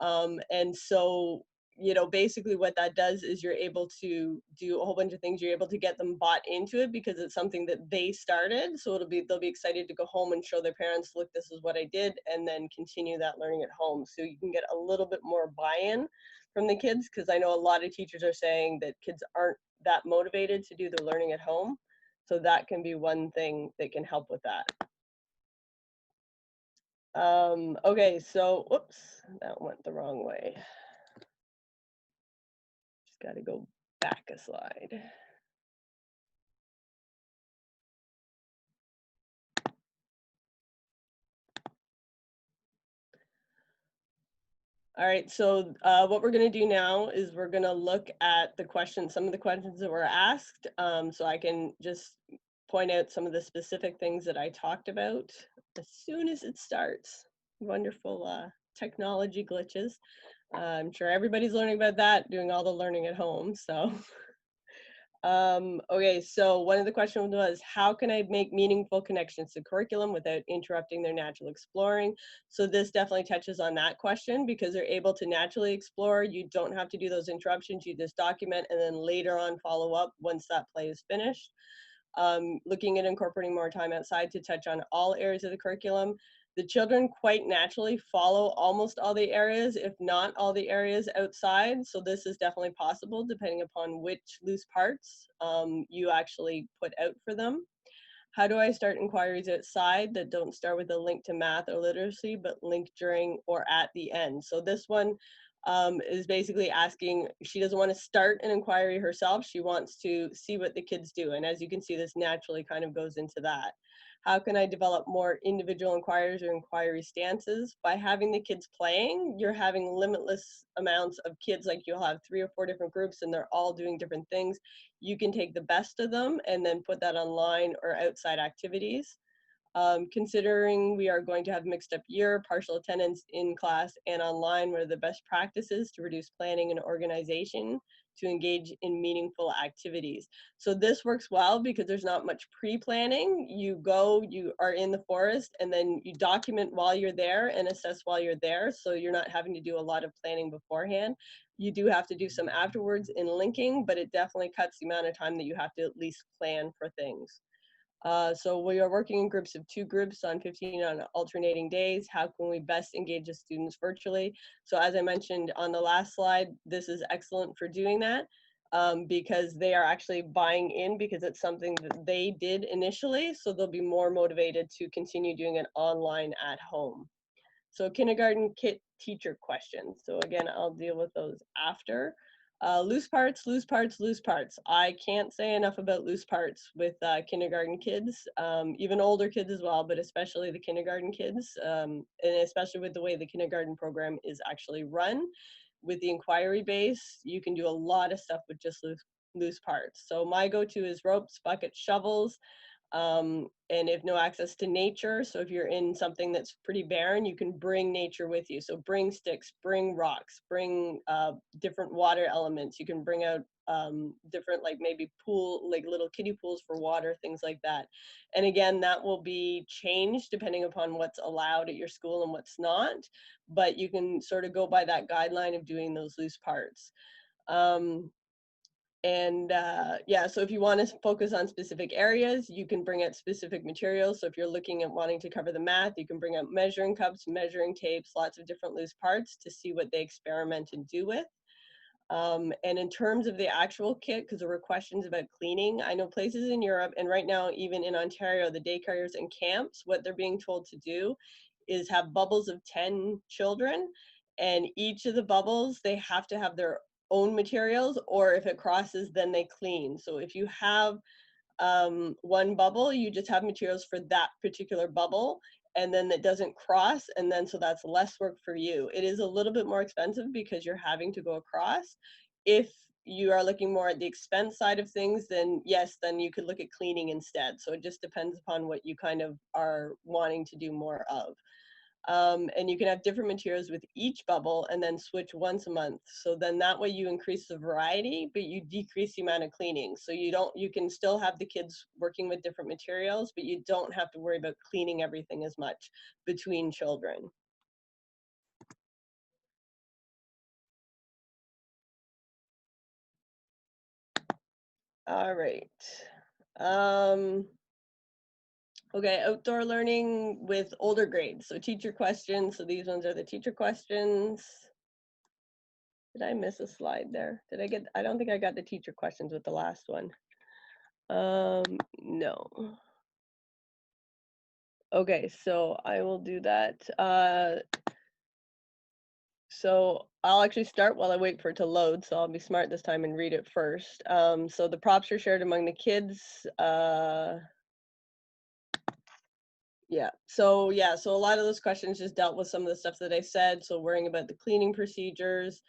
And so, you know, basically what that does is you're able to do a whole bunch of things. You're able to get them bought into it because it's something that they started. So they'll be excited to go home and show their parents, look, this is what I did, and then continue that learning at home. So you can get a little bit more buy-in from the kids, because I know a lot of teachers are saying that kids aren't that motivated to do the learning at home. So that can be one thing that can help with that. Okay, so, whoops, that went the wrong way. Just got to go back a slide. All right, so what we're going to do now is we're going to look at the questions, some of the questions that were asked, so I can just point out some of the specific things that I talked about as soon as it starts. Wonderful technology glitches. I'm sure everybody's learning about that, doing all the learning at home, so. Okay, so one of the questions was, how can I make meaningful connections to curriculum without interrupting their natural exploring? So this definitely touches on that question, because they're able to naturally explore. You don't have to do those interruptions. You just document and then later on follow up once that play is finished. Looking at incorporating more time outside to touch on all areas of the curriculum. The children quite naturally follow almost all the areas, if not all the areas outside. So this is definitely possible depending upon which loose parts you actually put out for them. How do I start inquiries outside that don't start with a link to math or literacy, but link during or at the end? So this one is basically asking, she doesn't want to start an inquiry herself. She wants to see what the kids do. And as you can see, this naturally kind of goes into that. How can I develop more individual inquiries or inquiry stances? By having the kids playing, you're having limitless amounts of kids. Like, you'll have 3 or 4 different groups and they're all doing different things. You can take the best of them and then put that online or outside activities. Considering we are going to have mixed up year, partial attendance in class and online, what are the best practices to reduce planning and organization to engage in meaningful activities? So this works well because there's not much pre-planning. You go, you are in the forest, and then you document while you're there and assess while you're there. So you're not having to do a lot of planning beforehand. You do have to do some afterwards in linking, but it definitely cuts the amount of time that you have to at least plan for things. So we are working in groups of 2 groups on 15 on alternating days. How can we best engage the students virtually? So as I mentioned on the last slide, this is excellent for doing that because they are actually buying in because it's something that they did initially. So they'll be more motivated to continue doing it online at home. So kindergarten kit teacher questions. So again, I'll deal with those after. Loose parts, loose parts, loose parts. I can't say enough about loose parts with kindergarten kids, even older kids as well, but especially the kindergarten kids, and especially with the way the kindergarten program is actually run. With the inquiry base, you can do a lot of stuff with just loose parts. So my go-to is ropes, buckets, shovels, and if no access to nature, so if you're in something that's pretty barren, you can bring nature with you. So bring sticks, bring rocks, bring different water elements. You can bring out different, like maybe pool, like little kiddie pools for water, things like that. And again, that will be changed depending upon what's allowed at your school and what's not, but you can sort of go by that guideline of doing those loose parts. Yeah, so if you want to focus on specific areas, you can bring out specific materials. So if you're looking at wanting to cover the math, you can bring out measuring cups, measuring tapes, lots of different loose parts to see what they experiment and do with. And in terms of the actual kit, because there were questions about cleaning, I know places in Europe and right now even in Ontario, the daycares and camps, what they're being told to do is have bubbles of 10 children, and each of the bubbles, they have to have their own materials, or if it crosses, then they clean. So if you have one bubble, you just have materials for that particular bubble, and then it doesn't cross, and then so that's less work for you. It is a little bit more expensive because you're having to go across. If you are looking more at the expense side of things, then yes, then you could look at cleaning instead. So it just depends upon what you kind of are wanting to do more of. And you can have different materials with each bubble and then switch once a month. So then that way you increase the variety, but you decrease the amount of cleaning. So you can still have the kids working with different materials, but you don't have to worry about cleaning everything as much between children. All right. Okay, outdoor learning with older grades. So teacher questions. So these ones are the teacher questions. Did I miss a slide there? I don't think I got the teacher questions with the last one. No. Okay, so I will do that. So I'll actually start while I wait for it to load, so I'll be smart this time and read it first. So the props are shared among the kids. So a lot of those questions just dealt with some of the stuff that I said. So worrying about the cleaning procedures,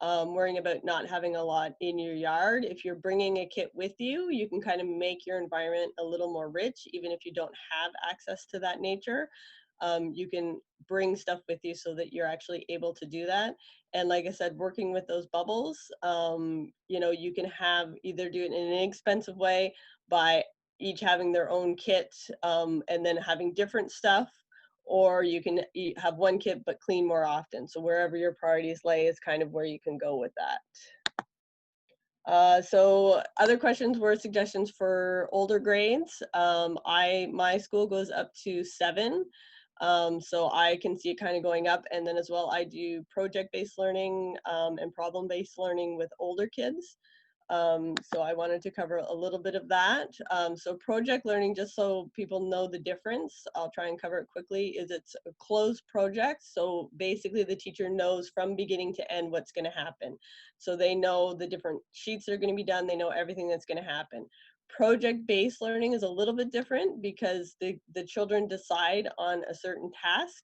worrying about not having a lot in your yard. If you're bringing a kit with you, you can kind of make your environment a little more rich, even if you don't have access to that nature. You can bring stuff with you so that you're actually able to do that. And like I said, working with those bubbles, you can either do it in an inexpensive way by each having their own kit and then having different stuff, or you can have one kit but clean more often. So wherever your priorities lay is kind of where you can go with that. So other questions were suggestions for older grades. My school goes up to 7. So I can see it kind of going up, and then as well I do project-based learning and problem-based learning with older kids. So I wanted to cover a little bit of that. So project learning, just so people know the difference, I'll try and cover it quickly, is it's a closed project. So basically the teacher knows from beginning to end what's going to happen. So they know the different sheets that are going to be done. They know everything that's going to happen. Project-based learning is a little bit different because the children decide on a certain task.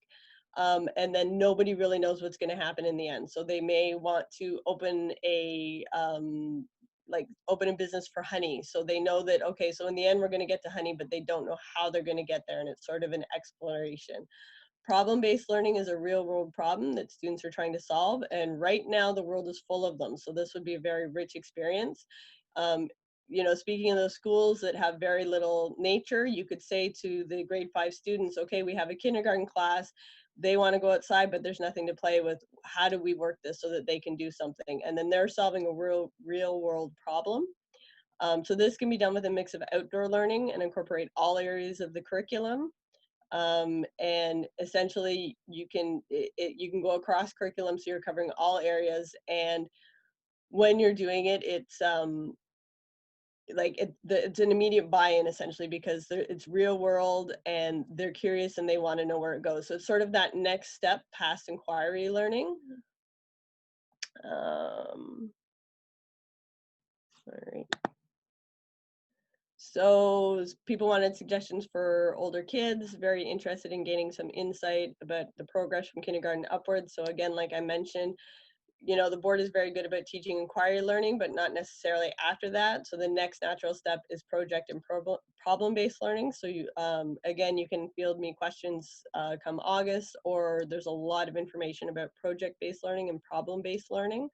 And then nobody really knows what's going to happen in the end. So they may want to open open a business for honey. So they know that, okay, so in the end, we're going to get to honey, but they don't know how they're going to get there. And it's sort of an exploration. Problem-based learning is a real world problem that students are trying to solve. And right now the world is full of them. So this would be a very rich experience. Speaking of those schools that have very little nature, you could say to the grade 5 students, okay, we have a kindergarten class. They want to go outside, but there's nothing to play with. How do we work this so that they can do something? And then they're solving a real world problem. So this can be done with a mix of outdoor learning and incorporate all areas of the curriculum. And essentially you can go across curriculum, so you're covering all areas. And when you're doing it, it's it's an immediate buy-in essentially, because it's real world and they're curious and they want to know where it goes. So it's sort of that next step past inquiry learning. Sorry. So people wanted suggestions for older kids, very interested in gaining some insight about the progress from kindergarten upwards. So again, like I mentioned, the board is very good about teaching inquiry learning, but not necessarily after that. So the next natural step is project and problem-based learning. So you, again, you can field me questions come August, or there's a lot of information about project-based learning and problem-based learning.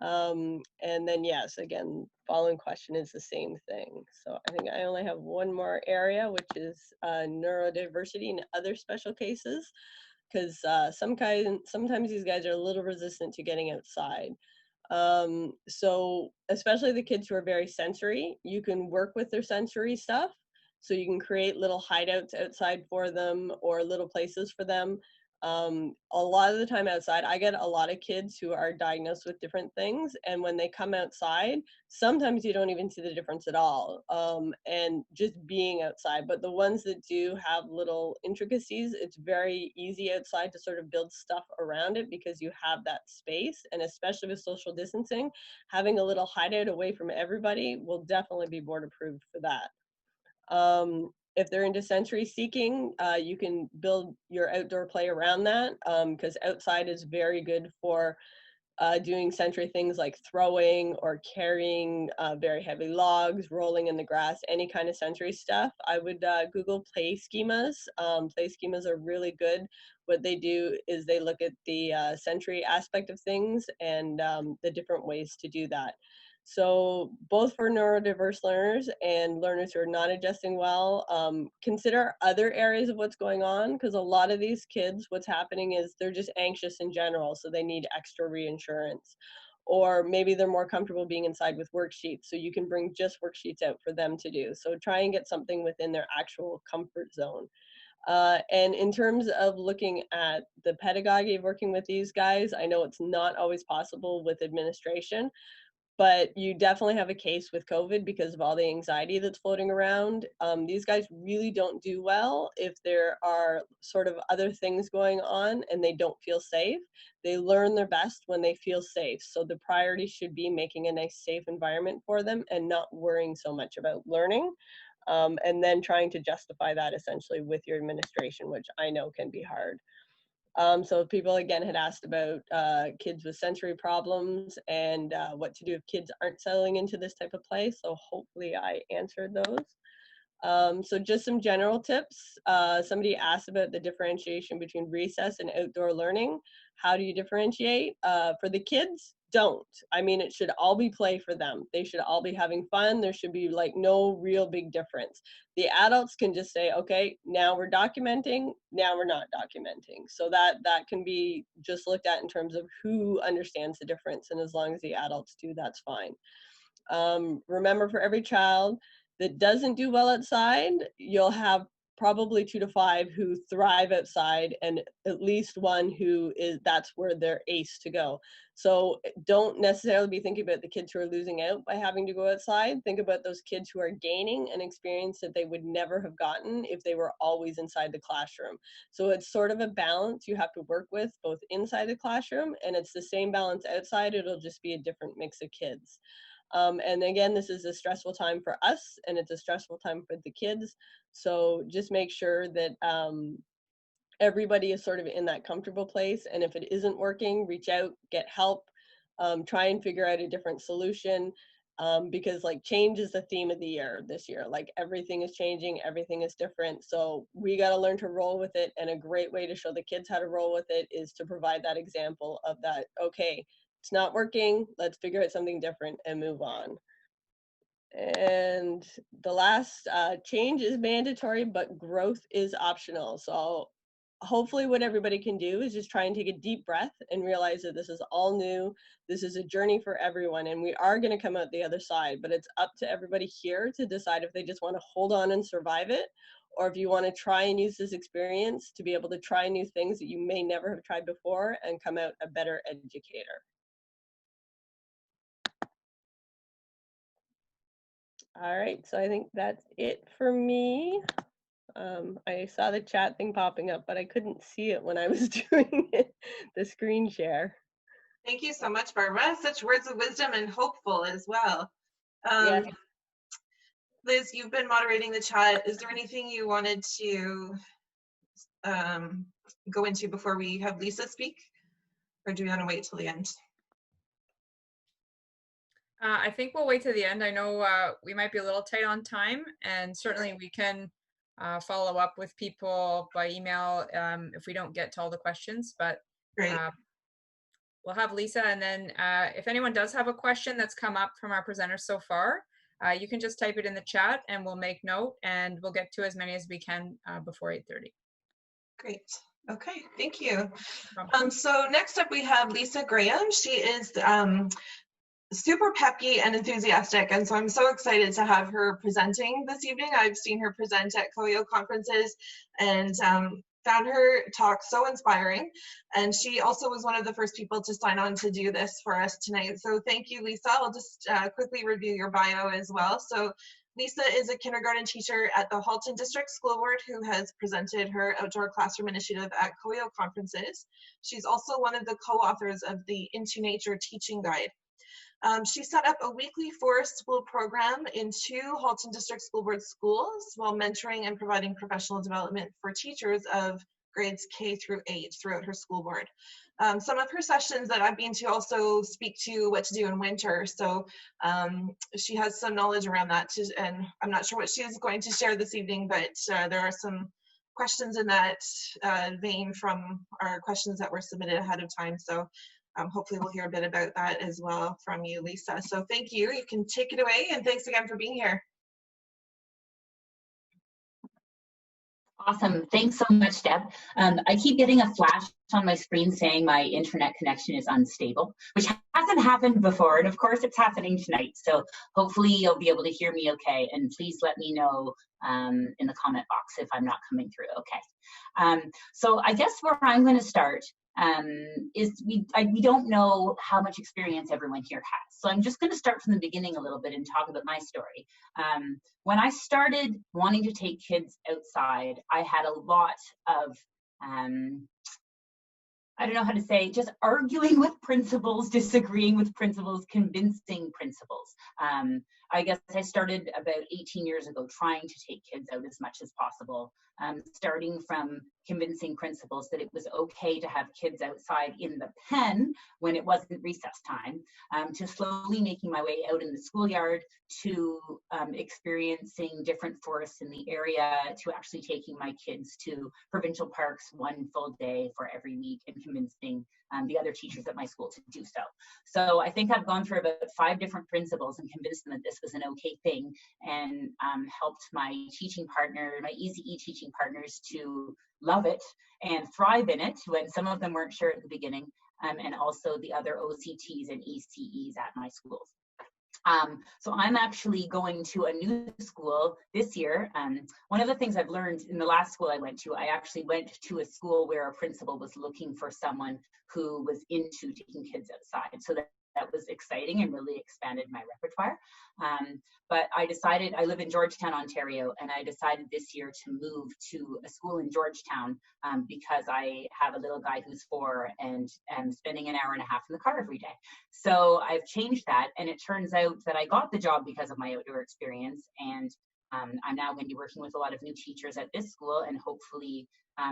And then yes, again, following question is the same thing. So I think I only have one more area, which is neurodiversity and other special cases, because sometimes these guys are a little resistant to getting outside. So especially the kids who are very sensory, you can work with their sensory stuff. So you can create little hideouts outside for them, or little places for them. A lot of the time outside, I get a lot of kids who are diagnosed with different things, and when they come outside, sometimes you don't even see the difference at all, and just being outside. But the ones that do have little intricacies, it's very easy outside to sort of build stuff around it, because you have that space. And especially with social distancing, having a little hideout away from everybody will definitely be board approved for that. If they're into sensory seeking, you can build your outdoor play around that, because outside is very good for doing sensory things like throwing or carrying very heavy logs, rolling in the grass, any kind of sensory stuff. I would Google play schemas. Play schemas are really good. What they do is they look at the sensory aspect of things and the different ways to do that. So both for neurodiverse learners and learners who are not adjusting well, consider other areas of what's going on, because a lot of these kids, what's happening is they're just anxious in general, so they need extra reinsurance. Or maybe they're more comfortable being inside with worksheets, so you can bring just worksheets out for them to do. So try and get something within their actual comfort zone. And in terms of looking at the pedagogy of working with these guys, I know it's not always possible with administration, but you definitely have a case with COVID because of all the anxiety that's floating around. These guys really don't do well if there are sort of other things going on and they don't feel safe. They learn their best when they feel safe. So the priority should be making a nice, safe environment for them and not worrying so much about learning. And then trying to justify that essentially with your administration, which I know can be hard. So people again had asked about kids with sensory problems and what to do if kids aren't settling into this type of play. So hopefully I answered those. So just some general tips. Somebody asked about the differentiation between recess and outdoor learning. How do you differentiate? For the kids, don't. I mean, it should all be play for them. They should all be having fun. There should be like no real big difference. The adults can just say, okay, now we're documenting, now we're not documenting. So that can be just looked at in terms of who understands the difference. And as long as the adults do, that's fine. Remember, for every child that doesn't do well outside, you'll have probably 2 to 5 who thrive outside, and at least one who is, that's where they're ace to go. So don't necessarily be thinking about the kids who are losing out by having to go outside. Think about those kids who are gaining an experience that they would never have gotten if they were always inside the classroom. So it's sort of a balance you have to work with both inside the classroom, and it's the same balance outside. It'll just be a different mix of kids. And again, this is a stressful time for us, and it's a stressful time for the kids. So just make sure that everybody is sort of in that comfortable place. And if it isn't working, reach out, get help, try and figure out a different solution. Because like change is the theme of the year this year. Like everything is changing, everything is different. So we got to learn to roll with it. And a great way to show the kids how to roll with it is to provide that example of that, okay, it's not working, let's figure out something different and move on. And the last, change is mandatory, but growth is optional. So hopefully what everybody can do is just try and take a deep breath and realize that this is all new. This is a journey for everyone, and we are going to come out the other side, but it's up to everybody here to decide if they just want to hold on and survive it, or if you want to try and use this experience to be able to try new things that you may never have tried before and come out a better educator. All right, so I think that's it for me. I saw the chat thing popping up, but I couldn't see it when I was doing it, the screen share. Thank you so much, Barbara. Such words of wisdom and hopeful as well. Yes. Liz, you've been moderating the chat. Is there anything you wanted to go into before we have Lisa speak? Or do we want to wait till the end? I think we'll wait to the end. I know we might be a little tight on time, and certainly we can follow up with people by email if we don't get to all the questions, but Great. We'll have Lisa, and then if anyone does have a question that's come up from our presenters so far, you can just type it in the chat and we'll make note, and we'll get to as many as we can before 8:30. Great. Okay, thank you. So next up we have Lisa Graham. She is super peppy and enthusiastic, and so I'm so excited to have her presenting this evening. I've seen her present at COEO conferences and found her talk so inspiring, and she also was one of the first people to sign on to do this for us tonight. So thank you, Lisa. I'll just quickly review your bio as well. So Lisa is a kindergarten teacher at the Halton District School Board who has presented her outdoor classroom initiative at COEO conferences. She's also one of the co-authors of the Into Nature Teaching Guide. She set up a weekly forest school program in 2 Halton District School Board schools while mentoring and providing professional development for teachers of grades K through 8 throughout her school board. Some of her sessions that I've been to also speak to what to do in winter, so she has some knowledge around that, and I'm not sure what she's going to share this evening, but there are some questions in that vein from our questions that were submitted ahead of time. So hopefully we'll hear a bit about that as well from you, Lisa. So thank you. You can take it away, and thanks again for being here. Awesome. Thanks so much, Deb. I keep getting a flash on my screen saying my internet connection is unstable, which hasn't happened before. And of course, it's happening tonight. So hopefully you'll be able to hear me okay. And please let me know in the comment box if I'm not coming through okay. So I guess where I'm going to start is we don't know how much experience everyone here has. So I'm just going to start from the beginning a little bit and talk about my story. When I started wanting to take kids outside, I had a lot of, I don't know how to say, just arguing with principals, disagreeing with principals, convincing principals. I guess I started about 18 years ago trying to take kids out as much as possible, starting from convincing principals that it was okay to have kids outside in the pen when it wasn't recess time, to slowly making my way out in the schoolyard, to experiencing different forests in the area, to actually taking my kids to provincial parks 1 full day for every week and convincing the other teachers at my school to do so. So I think I've gone through about 5 different principals and convinced them that this was an okay thing, and helped my teaching partner, my EZE teaching partners, to love it and thrive in it when some of them weren't sure at the beginning, and also the other OCTs and ECEs at my schools. So I'm actually going to a new school this year. One of the things I've learned in the last school I went to, I actually went to a school where a principal was looking for someone who was into taking kids outside. So that was exciting and really expanded my repertoire. But I decided, I live in Georgetown, Ontario, and I decided this year to move to a school in Georgetown because I have a little guy who's 4 and am spending an hour and a half in the car every day. So I've changed that, and it turns out that I got the job because of my outdoor experience, and I'm now going to be working with a lot of new teachers at this school, and hopefully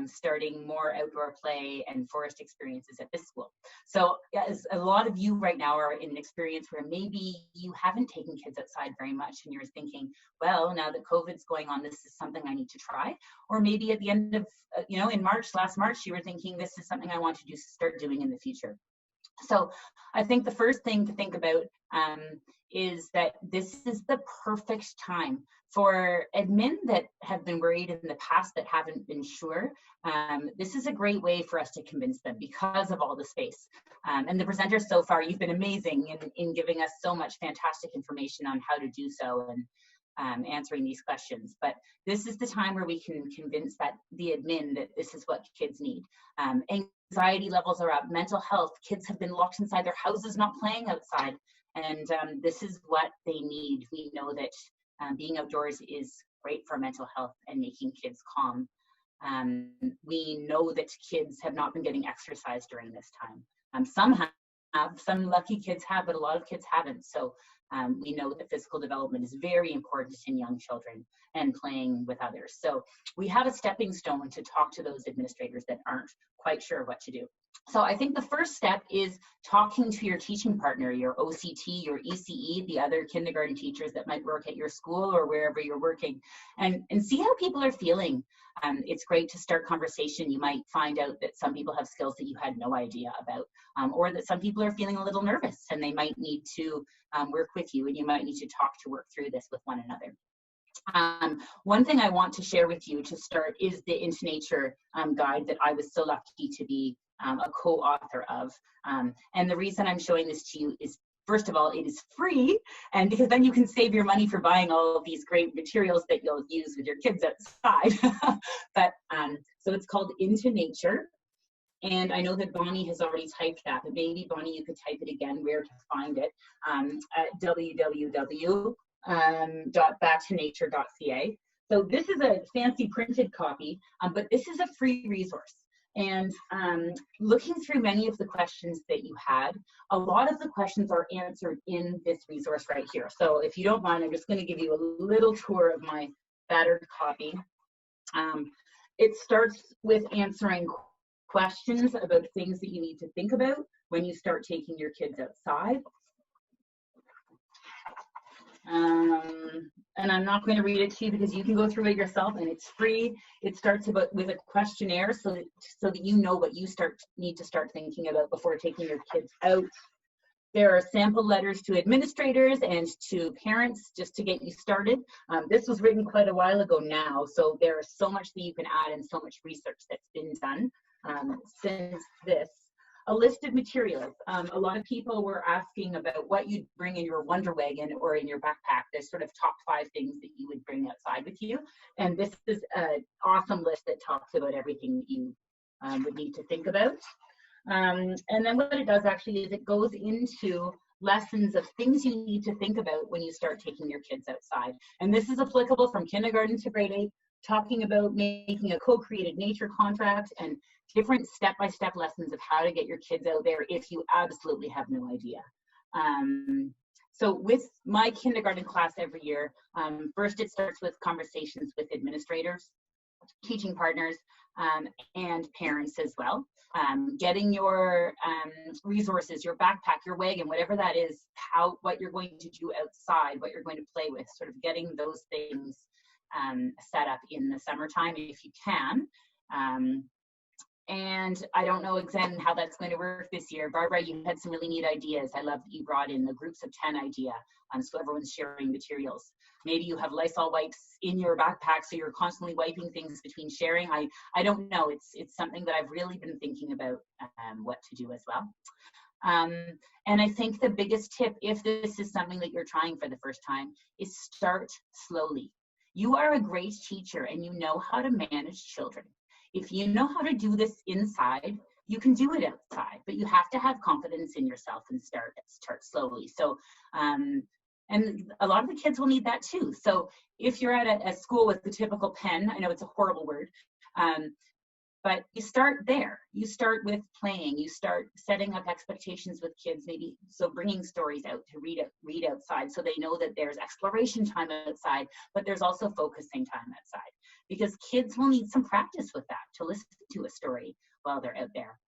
starting more outdoor play and forest experiences at this school. So as a lot of you right now are in an experience where maybe you haven't taken kids outside very much, and you're thinking, well, now that COVID's going on, this is something I need to try. Or maybe at the end of, in last March, you were thinking, this is something I want to start doing in the future. So I think the first thing to think about is that this is the perfect time for admin that have been worried in the past that haven't been sure. This is a great way for us to convince them because of all the space. And the presenters so far, you've been amazing in giving us so much fantastic information on how to do so and answering these questions. But this is the time where we can convince the admin that this is what kids need. Anxiety levels are up, mental health, kids have been locked inside their houses, not playing outside. And this is what they need. We know that being outdoors is great for mental health and making kids calm. We know that kids have not been getting exercise during this time. Some have, some lucky kids have, but a lot of kids haven't. So we know that physical development is very important in young children and playing with others. So we have a stepping stone to talk to those administrators that aren't quite sure what to do. So I think the first step is talking to your teaching partner, your OCT, your ECE, the other kindergarten teachers that might work at your school or wherever you're working, and see how people are feeling. It's great to start conversation. You might find out that some people have skills that you had no idea about, or that some people are feeling a little nervous and they might need to work with you, and you might need to talk to work through this with one another. One thing I want to share with you to start is the Into Nature guide that I was so lucky to be a co-author of. And the reason I'm showing this to you is, first of all, it is free, and because then you can save your money for buying all of these great materials that you'll use with your kids outside. But so it's called Into Nature. And I know that Bonnie has already typed that, but maybe Bonnie, you could type it again, where to find it, at www.backtonature.ca. So this is a fancy printed copy, but this is a free resource. And looking through many of the questions that you had, a lot of the questions are answered in this resource right here. So if you don't mind, I'm just going to give you a little tour of my battered copy. It starts with answering questions about things that you need to think about when you start taking your kids outside. And I'm not going to read it to you because you can go through it yourself, and it's free. It starts with a questionnaire so that you know what you need to start thinking about before taking your kids out. There are sample letters to administrators and to parents just to get you started. This was written quite a while ago now, so there's so much that you can add and so much research that's been done since this. A list of materials. A lot of people were asking about what you'd bring in your Wonder Wagon or in your backpack. There's sort of top 5 things that you would bring outside with you. And this is an awesome list that talks about everything that you would need to think about. And then what it does actually is it goes into lessons of things you need to think about when you start taking your kids outside. And this is applicable from kindergarten to grade 8, talking about making a co-created nature contract and different step-by-step lessons of how to get your kids out there if you absolutely have no idea. So with my kindergarten class every year, first it starts with conversations with administrators, teaching partners, and parents as well. Getting your resources, your backpack, your wagon, whatever that is, what you're going to do outside, what you're going to play with, sort of getting those things set up in the summertime if you can. And I don't know exactly how that's going to work this year. Barbara, you had some really neat ideas. I love that you brought in the groups of 10 idea, so everyone's sharing materials. Maybe you have Lysol wipes in your backpack, so you're constantly wiping things between sharing. I don't know. It's something that I've really been thinking about what to do as well. And I think the biggest tip, if this is something that you're trying for the first time, is start slowly. You are a great teacher and you know how to manage children. If you know how to do this inside, you can do it outside, but you have to have confidence in yourself and start slowly. So, and a lot of the kids will need that too. So if you're at a school with the typical pen, I know it's a horrible word, but you start there. You start with playing. You start setting up expectations with kids, maybe so bringing stories out to read outside, so they know that there's exploration time outside, but there's also focusing time outside, because kids will need some practice with that to listen to a story while they're out there.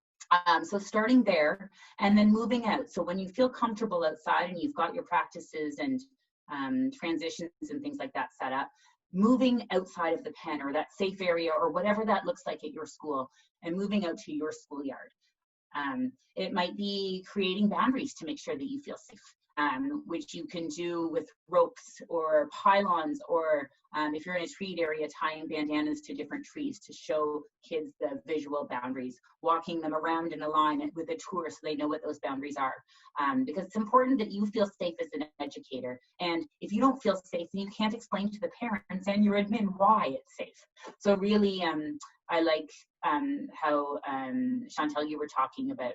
So starting there and then moving out. So when you feel comfortable outside and you've got your practices and transitions and things like that set up, moving outside of the pen or that safe area or whatever that looks like at your school, and moving out to your schoolyard. It might be creating boundaries to make sure that you feel safe. which you can do with ropes or pylons, or if you're in a treed area, tying bandanas to different trees to show kids the visual boundaries, walking them around in a line with a tour so they know what those boundaries are. Because it's important that you feel safe as an educator. And if you don't feel safe, then you can't explain to the parents and your admin why it's safe. So really, I like how Chantal, you were talking about,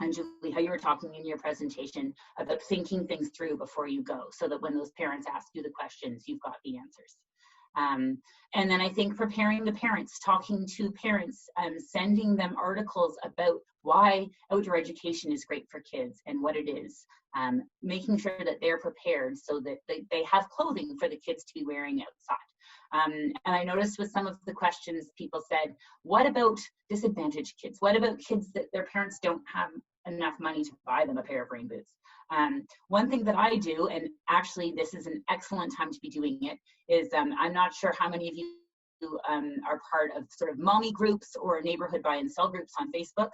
and Julie, how you were talking in your presentation about thinking things through before you go, so that when those parents ask you the questions, you've got the answers. And then I think preparing the parents, talking to parents, sending them articles about why outdoor education is great for kids and what it is, making sure that they're prepared so that they have clothing for the kids to be wearing outside. And I noticed with some of the questions, people said, what about disadvantaged kids? What about kids that their parents don't have enough money to buy them a pair of rain boots? One thing that I do, and actually this is an excellent time to be doing it, is I'm not sure how many of you are part of sort of mommy groups or neighborhood buy and sell groups on Facebook.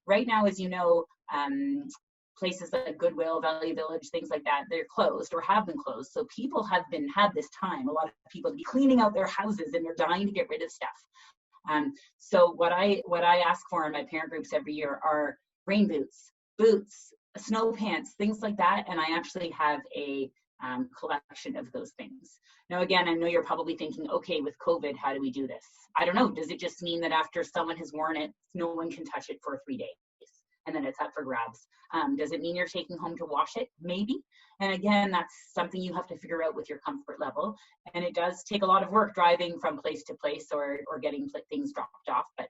Right now, as you know, places like Goodwill, Valley Village, things like that, they're closed or have been closed. So people have had this time, a lot of people to be cleaning out their houses and they're dying to get rid of stuff. So what I ask for in my parent groups every year are rain boots, boots, snow pants, things like that. And I actually have a collection of those things. Now, again, I know you're probably thinking, okay, with COVID, how do we do this? I don't know. Does it just mean that after someone has worn it, no one can touch it for 3 days? And then it's up for grabs. Does it mean you're taking home to wash it? Maybe. And again, that's something you have to figure out with your comfort level. And it does take a lot of work driving from place to place or getting things dropped off. But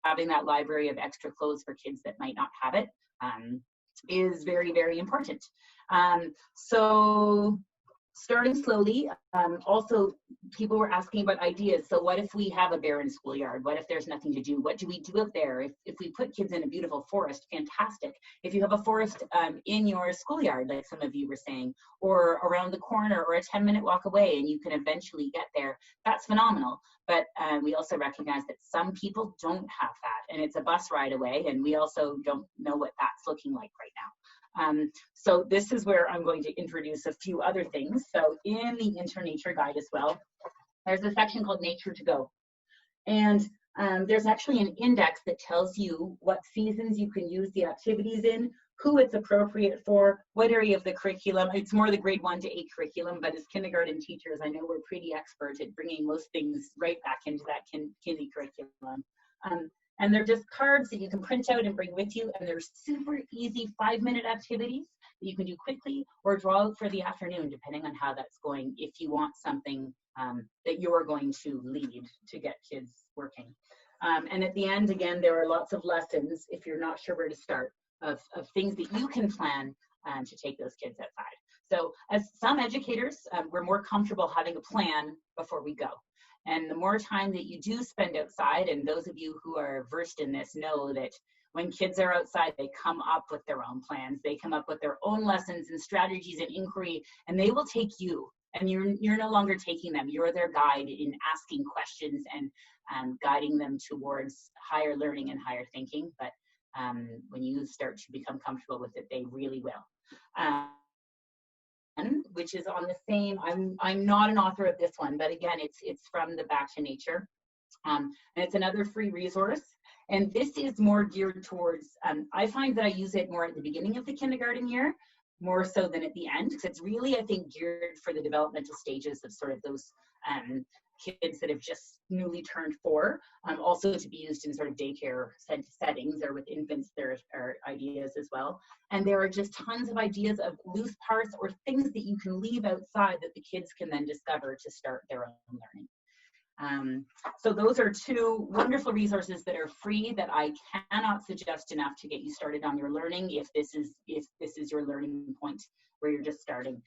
having that library of extra clothes for kids that might not have it is very, very important. So starting slowly, also people were asking about ideas. So what if we have a barren schoolyard? What if there's nothing to do? What do we do out there? If we put kids in a beautiful forest, fantastic. If you have a forest in your schoolyard, like some of you were saying, or around the corner or a 10-minute walk away and you can eventually get there, that's phenomenal. But we also recognize that some people don't have that and it's a bus ride away, and we also don't know what that's looking like right now. So this is where I'm going to introduce a few other things. So in the Inter-Nature Guide as well, there's a section called Nature to Go. And there's actually an index that tells you what seasons you can use the activities in, who it's appropriate for, what area of the curriculum. It's more the grade 1 to 8 curriculum, but as kindergarten teachers, I know we're pretty expert at bringing most things right back into that kindy curriculum. And they're just cards that you can print out and bring with you. And they're super easy 5-minute activities that you can do quickly or draw out for the afternoon, depending on how that's going, if you want something that you're going to lead to get kids working. And at the end, again, there are lots of lessons, if you're not sure where to start, of things that you can plan to take those kids outside. So as some educators, we're more comfortable having a plan before we go. And the more time that you do spend outside, and those of you who are versed in this know that when kids are outside, they come up with their own plans. They come up with their own lessons and strategies and inquiry, and they will take you. And you're no longer taking them. You're their guide in asking questions and guiding them towards higher learning and higher thinking. But when you start to become comfortable with it, they really will. Which is on the same, I'm not an author of this one, but again, it's from the Back to Nature. And it's another free resource. And this is more geared towards, I find that I use it more at the beginning of the kindergarten year, more so than at the end, because it's really, I think, geared for the developmental stages of sort of those kids that have just newly turned 4, also to be used in sort of daycare settings, or with infants, there are ideas as well. And there are just tons of ideas of loose parts or things that you can leave outside that the kids can then discover to start their own learning. So those are 2 wonderful resources that are free that I cannot suggest enough to get you started on your learning if this is your learning point where you're just starting.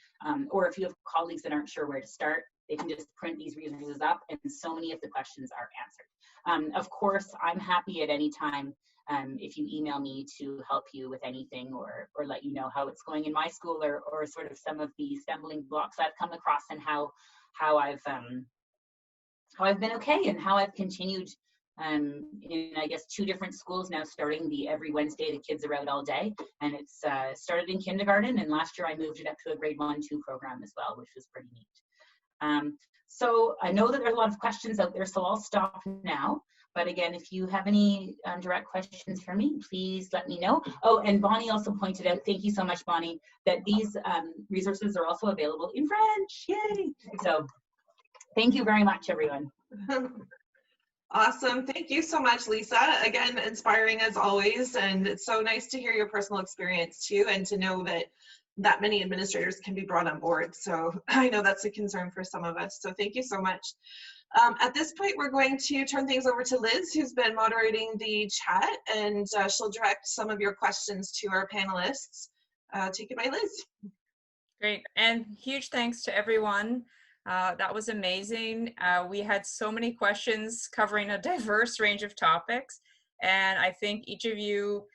Or if you have colleagues that aren't sure where to start, they can just print these resources up and so many of the questions are answered. Of course, I'm happy at any time if you email me to help you with anything or let you know how it's going in my school or sort of some of the stumbling blocks I've come across and how I've been okay and how I've continued in, I guess, 2 different schools now, starting the every Wednesday the kids are out all day. And it's started in kindergarten, and last year I moved it up to a grade 1-2 program as well, which was pretty neat. So I know that there's a lot of questions out there, so I'll stop now. But again, if you have any direct questions for me, please let me know. Oh, and Bonnie also pointed out, thank you so much, Bonnie, that these resources are also available in French. Yay! So thank you very much, everyone. Awesome. Thank you so much, Lisa. Again, inspiring as always. And it's so nice to hear your personal experience too, and to know that many administrators can be brought on board. So I know that's a concern for some of us. So thank you so much. At this point, we're going to turn things over to Liz, who's been moderating the chat, and she'll direct some of your questions to our panelists. Take it away, Liz. Great, and huge thanks to everyone. That was amazing. We had so many questions covering a diverse range of topics, and I think each of you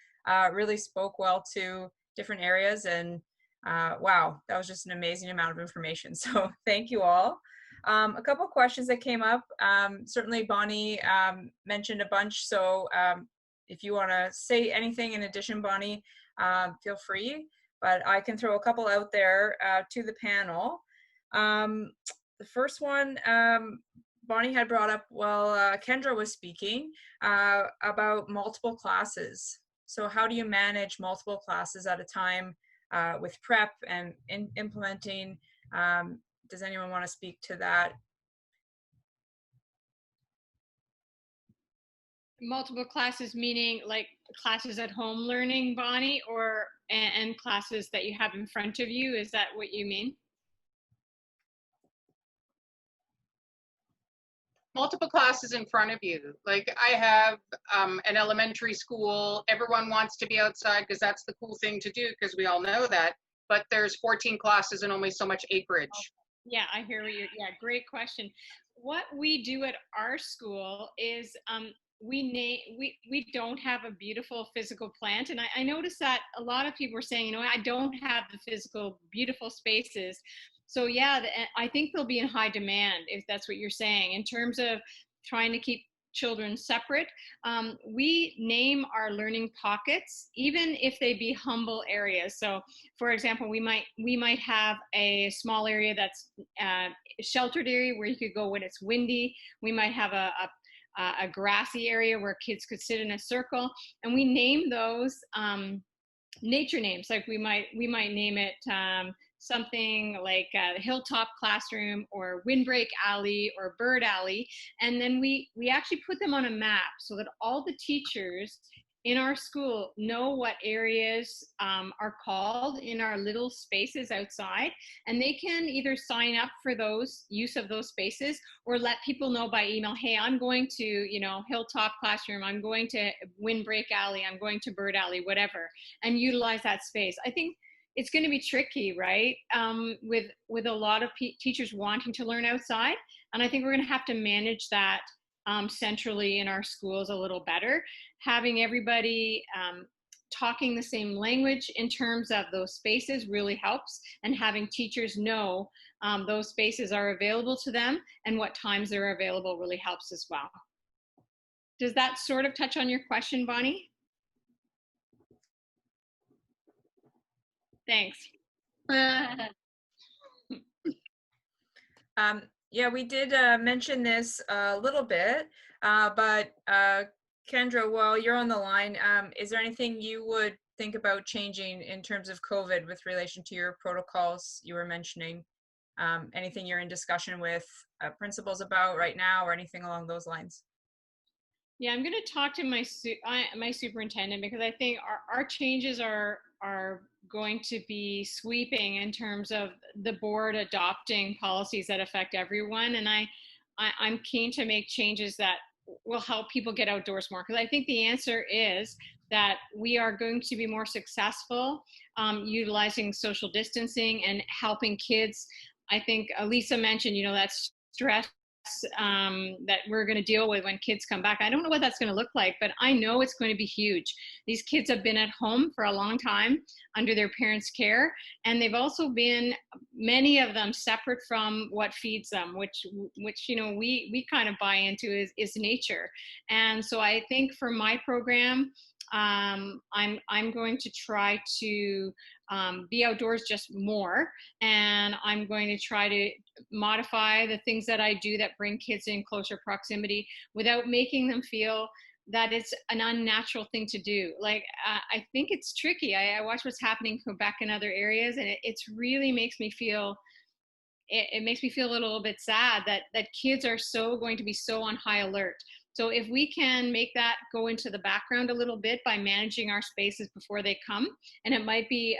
really spoke well to different areas, and wow, that was just an amazing amount of information. So thank you all. A couple of questions that came up. Certainly Bonnie mentioned a bunch, so if you want to say anything in addition, Bonnie, feel free, but I can throw a couple out there to the panel. The first one, Bonnie had brought up while Kendra was speaking about multiple classes. So how do you manage multiple classes at a time with prep and implementing? Does anyone want to speak to that? Multiple classes meaning like classes at home learning, Bonnie, or and classes that you have in front of you? Is that what you mean? Multiple classes in front of you. Like I have an elementary school, everyone wants to be outside because that's the cool thing to do, because we all know that, but there's 14 classes and only so much acreage. Yeah, I hear what you're, yeah, great question. What we do at our school is we don't have a beautiful physical plant, and I noticed that a lot of people were saying, you know, I don't have the physical beautiful spaces. So yeah, I think they'll be in high demand, if that's what you're saying, in terms of trying to keep children separate. We name our learning pockets, even if they be humble areas. So for example, we might have a small area that's a sheltered area where you could go when it's windy. We might have a grassy area where kids could sit in a circle, and we name those nature names. Like we might name it something like Hilltop Classroom or Windbreak Alley or Bird Alley, and then we actually put them on a map so that all the teachers in our school know what areas are called in our little spaces outside, and they can either sign up for those use of those spaces or let people know by email, hey, I'm going to, you know, Hilltop Classroom, I'm going to Windbreak Alley, I'm going to Bird Alley, whatever, and utilize that space. I think it's going to be tricky, right? With a lot of teachers wanting to learn outside, and I think we're going to have to manage that centrally in our schools a little better, having everybody talking the same language in terms of those spaces really helps, and having teachers know those spaces are available to them and what times they're available really helps as well. Does that sort of touch on your question, Bonnie? Thanks. Yeah, we did mention this a little bit, but Kendra, while you're on the line, is there anything you would think about changing in terms of COVID with relation to your protocols you were mentioning? Anything you're in discussion with principals about right now, or anything along those lines? Yeah, I'm going to talk to my superintendent, because I think our changes are going to be sweeping in terms of the board adopting policies that affect everyone, and I'm keen to make changes that will help people get outdoors more, because I think the answer is that we are going to be more successful utilizing social distancing and helping kids. I think Lisa mentioned, you know, that stress that we're going to deal with when kids come back. I don't know what that's going to look like, but I know it's going to be huge. These kids have been at home for a long time under their parents' care, and they've also been, many of them, separate from what feeds them, which we kind of buy into is nature. And so I think for my program, I'm going to try to be outdoors just more, and I'm going to try to modify the things that I do that bring kids in closer proximity without making them feel that it's an unnatural thing to do. Like, I think it's tricky. I watch what's happening in Quebec and other areas, and it's really makes me feel, it makes me feel a little bit sad that kids are going to be so on high alert. So if we can make that go into the background a little bit by managing our spaces before they come, and it might be,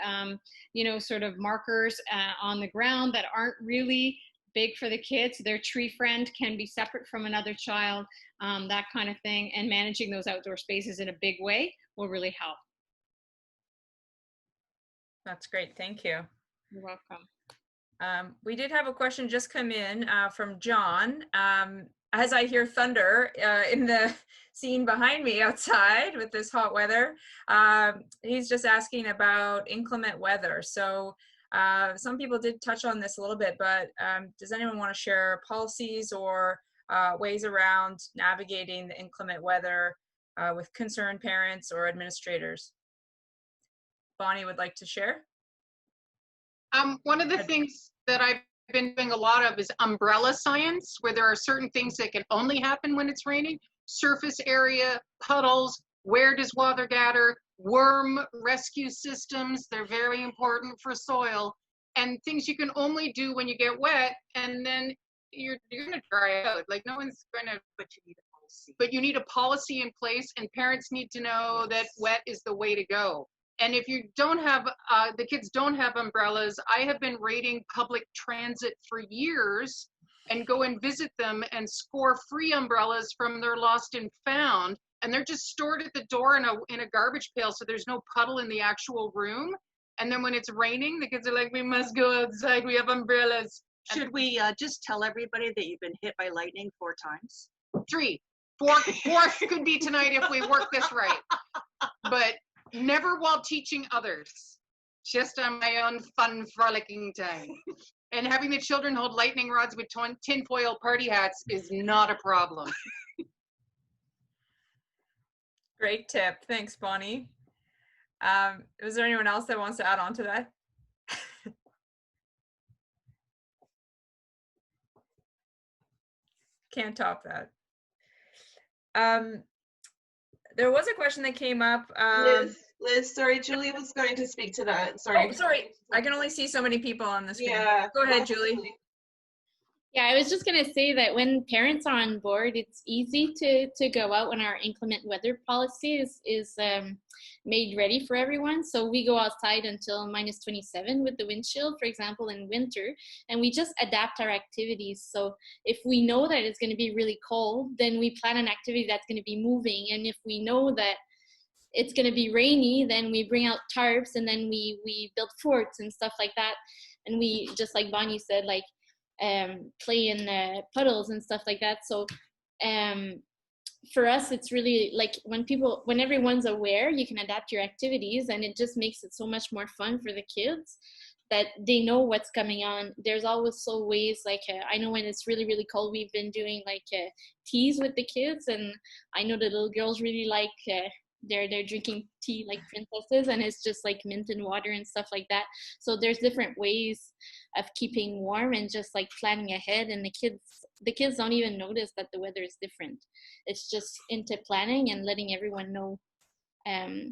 sort of markers on the ground that aren't really big for the kids. Their tree friend can be separate from another child, that kind of thing, and managing those outdoor spaces in a big way will really help. That's great. Thank you. You're welcome. We did have a question just come in from John. As I hear thunder in the scene behind me outside with this hot weather, he's just asking about inclement weather. So some people did touch on this a little bit, but does anyone want to share policies or ways around navigating the inclement weather with concerned parents or administrators? Bonnie would like to share. One of the things that I've been doing a lot of is umbrella science, where there are certain things that can only happen when it's raining. Surface area, puddles, where does water gather, worm rescue systems, they're very important for soil, and things you can only do when you get wet, and then you're gonna dry out. Like, no one's gonna, but you need a policy. But you need a policy in place, and parents need to know that wet is the way to go. And if you don't have, the kids don't have umbrellas, I have been rating public transit for years and go and visit them and score free umbrellas from their lost and found. And they're just stored at the door in a garbage pail, so there's no puddle in the actual room. And then when it's raining, the kids are like, we must go outside, we have umbrellas. Should we just tell everybody that you've been hit by lightning 4 times? 3. 4th could be tonight if we work this right. But never while teaching others, just on my own fun, frolicking time. And having the children hold lightning rods with tinfoil party hats is not a problem. Great tip. Thanks, Bonnie. Is there anyone else that wants to add on to that? Can't top that. There was a question that came up. Liz, sorry, Julie was going to speak to that. Sorry. Oh, sorry. I can only see so many people on the screen. Yeah. Go ahead, Julie. Yeah, I was just going to say that when parents are on board, it's easy to go out when our inclement weather policy is made ready for everyone. So we go outside until -27 with the windshield, for example, in winter, and we just adapt our activities. So if we know that it's going to be really cold, then we plan an activity that's going to be moving. And if we know that it's going to be rainy, then we bring out tarps, and then we build forts and stuff like that. And we, just like Bonnie said, like, play in puddles and stuff like that. So for us, it's really like when everyone's aware, you can adapt your activities, and it just makes it so much more fun for the kids that they know what's coming on. There's always ways, like I know when it's really, really cold, we've been doing like teas with the kids, and I know the little girls really like they're drinking tea like princesses, and it's just like mint and water and stuff like that. So there's different ways of keeping warm and just like planning ahead, and the kids don't even notice that the weather is different. It's just into planning and letting everyone know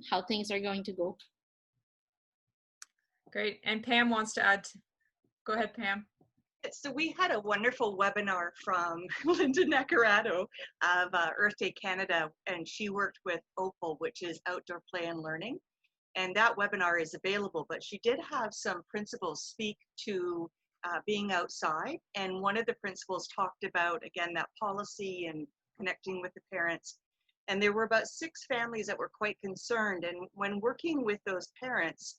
how things are going to go. Great. And Pam wants to add. Go ahead, Pam. So we had a wonderful webinar from Linda Nacarado of Earth Day Canada, and she worked with OPAL, which is Outdoor Play and Learning. And that webinar is available, but she did have some principals speak to being outside. And one of the principals talked about, again, that policy and connecting with the parents. And there were about 6 families that were quite concerned. And when working with those parents,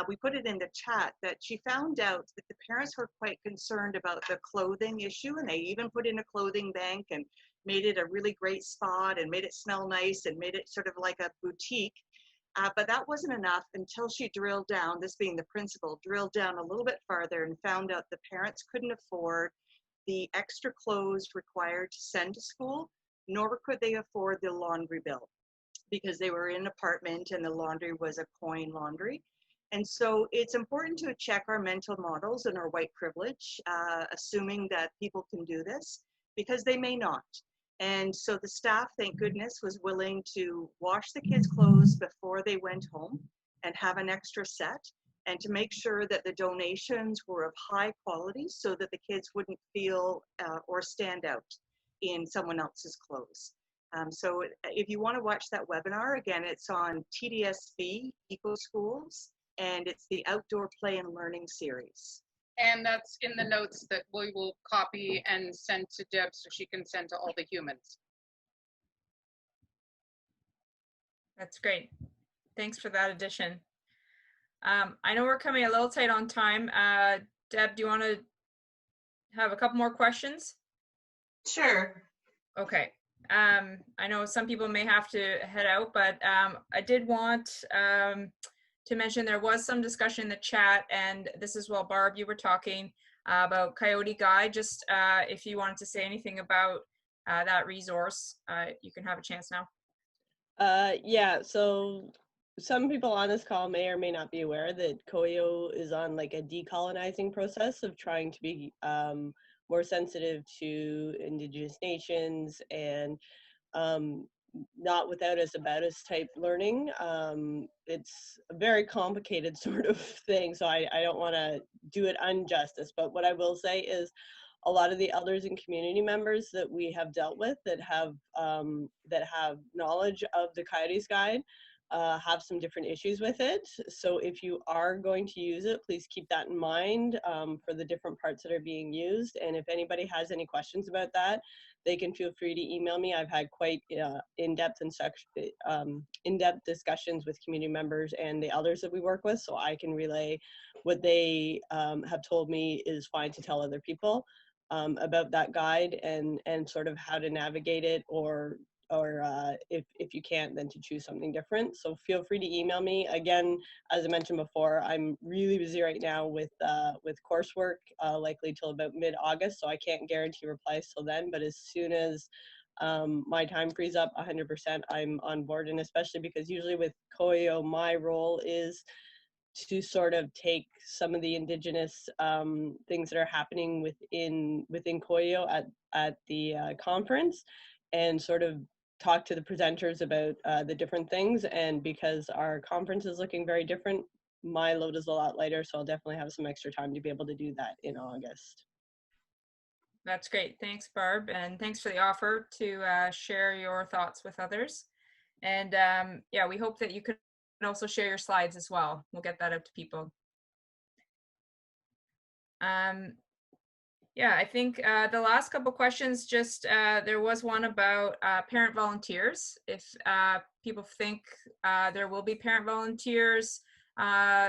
we put it in the chat that she found out that the parents were quite concerned about the clothing issue, and they even put in a clothing bank and made it a really great spot and made it smell nice and made it sort of like a boutique. But that wasn't enough until she drilled down, this being the principal, drilled down a little bit farther and found out the parents couldn't afford the extra clothes required to send to school, nor could they afford the laundry bill because they were in an apartment and the laundry was a coin laundry. And so it's important to check our mental models and our white privilege, assuming that people can do this, because they may not. And so the staff, thank goodness, was willing to wash the kids' clothes before they went home and have an extra set, and to make sure that the donations were of high quality so that the kids wouldn't feel or stand out in someone else's clothes. So if you want to watch that webinar, again, it's on TDSB Eco Schools, and it's the Outdoor Play and Learning series. And that's in the notes that we will copy and send to Deb so she can send to all the humans. That's great. Thanks for that addition. I know we're coming a little tight on time. Deb, do you want to have a couple more questions? Sure. Okay. I know some people may have to head out, but I did want to mention there was some discussion in the chat, and this is while Barb, you were talking about Coyote Guide. Just if you wanted to say anything about that resource, you can have a chance now. Yeah, so some people on this call may or may not be aware that COEO is on like a decolonizing process of trying to be more sensitive to Indigenous nations and not without us, about us type learning. It's a very complicated sort of thing, so I don't want to do it injustice, but what I will say is a lot of the elders and community members that we have dealt with that have knowledge of the Coyotes Guide have some different issues with it. So if you are going to use it, please keep that in mind for the different parts that are being used. And if anybody has any questions about that, they can feel free to email me. I've had quite in-depth discussions with community members and the elders that we work with, so I can relay what they have told me is fine to tell other people about that guide and sort of how to navigate it, or if you can't, then to choose something different. So feel free to email me. Again, as I mentioned before, I'm really busy right now with coursework, likely till about mid-August, so I can't guarantee replies till then, but as soon as my time frees up 100%, I'm on board. And especially because usually with COEO, my role is to sort of take some of the Indigenous things that are happening within COEO at the conference and sort of talk to the presenters about the different things. And because our conference is looking very different, my load is a lot lighter, so I'll definitely have some extra time to be able to do that in August. That's great. Thanks, Barb. And thanks for the offer to share your thoughts with others. And yeah, we hope that you can also share your slides as well. We'll get that out to people. Yeah, I think the last couple questions, just there was one about parent volunteers. If people think there will be parent volunteers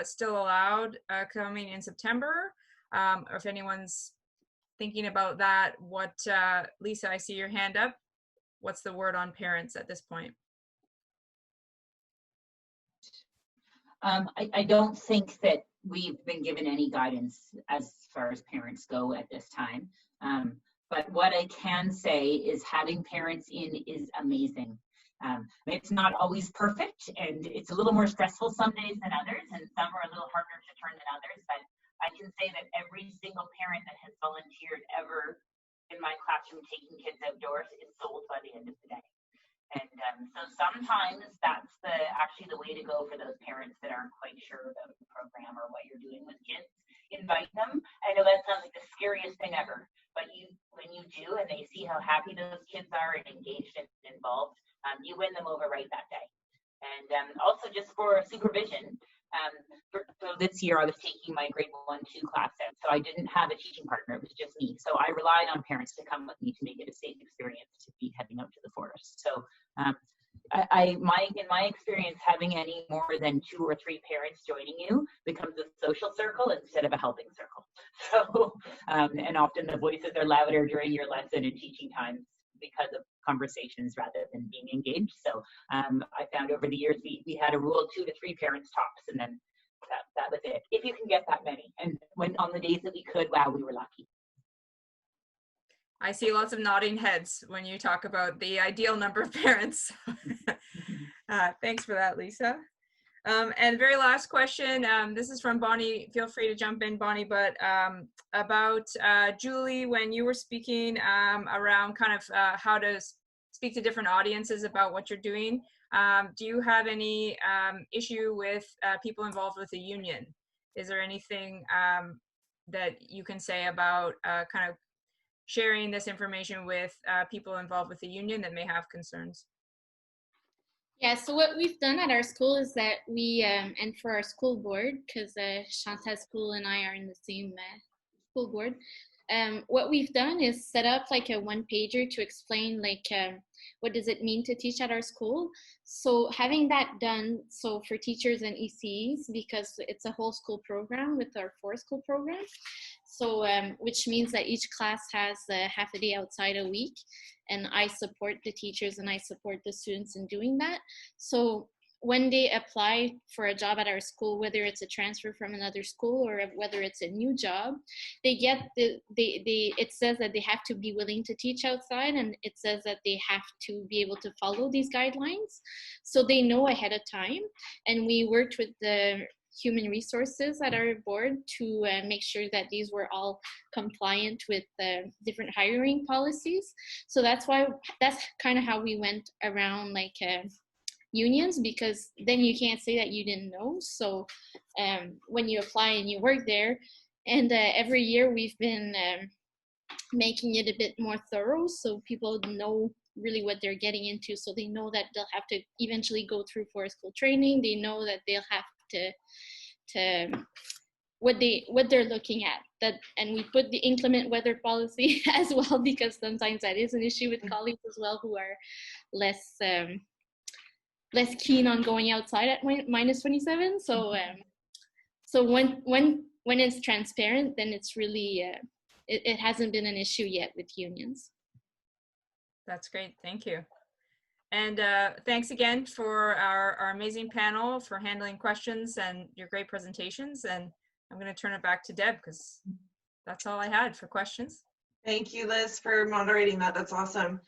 still allowed coming in September, or if anyone's thinking about that, what, Lisa, I see your hand up. What's the word on parents at this point? I don't think that we've been given any guidance as far as parents go at this time. But what I can say is having parents in is amazing. It's not always perfect, and it's a little more stressful some days than others, and some are a little harder to turn than others. But I can say that every single parent that has volunteered ever in my classroom taking kids outdoors is sold by the end of the day. And so sometimes that's actually the way to go for those parents that aren't quite sure about the program or what you're doing with kids. Invite them. I know that sounds like the scariest thing ever, but when you do and they see how happy those kids are and engaged and involved, you win them over right that day. And also just for supervision, so this year I was taking my grade 1-2 class out, so I didn't have a teaching partner, it was just me. So I relied on parents to come with me to make it a safe experience to be heading out to the forest. So in my experience, having any more than 2 or 3 parents joining you becomes a social circle instead of a helping circle. So, and often the voices are louder during your lesson and teaching times because of conversations rather than being engaged. So I found over the years we had a rule of 2 to 3 parents tops, and then that was it. If you can get that many, and when on the days that we could, wow, we were lucky. I see lots of nodding heads when you talk about the ideal number of parents. Thanks for that, Lisa. And very last question, this is from Bonnie. Feel free to jump in, Bonnie, but about Julie, when you were speaking around kind of how to speak to different audiences about what you're doing, do you have any issue with people involved with the union? Is there anything that you can say about kind of sharing this information with people involved with the union that may have concerns? Yeah, so what we've done at our school is that we, and for our school board, because Chantal's school and I are in the same school board, what we've done is set up like a one-pager to explain like what does it mean to teach at our school. So having that done, so for teachers and ECEs, because it's a whole school program with our 4 school programs, so which means that each class has half a day outside a week, and I support the teachers and I support the students in doing that. So when they apply for a job at our school, whether it's a transfer from another school or whether it's a new job, they get it says that they have to be willing to teach outside, and it says that they have to be able to follow these guidelines. So they know ahead of time. And we worked with the human resources at our board to make sure that these were all compliant with different hiring policies. So that's kind of how we went around like unions, because then you can't say that you didn't know. So when you apply and you work there, and every year we've been making it a bit more thorough so people know really what they're getting into. So they know that they'll have to eventually go through forest school training. They know that they'll have to what they're looking at. That, and we put the inclement weather policy as well, because sometimes that is an issue with colleagues as well who are less keen on going outside at minus 27. So so when it's transparent, then it's really it hasn't been an issue yet with unions. That's great, thank you. And thanks again for our amazing panel for handling questions and your great presentations. And I'm going to turn it back to Deb because that's all I had for questions. Thank you, Liz, for moderating that. That's awesome.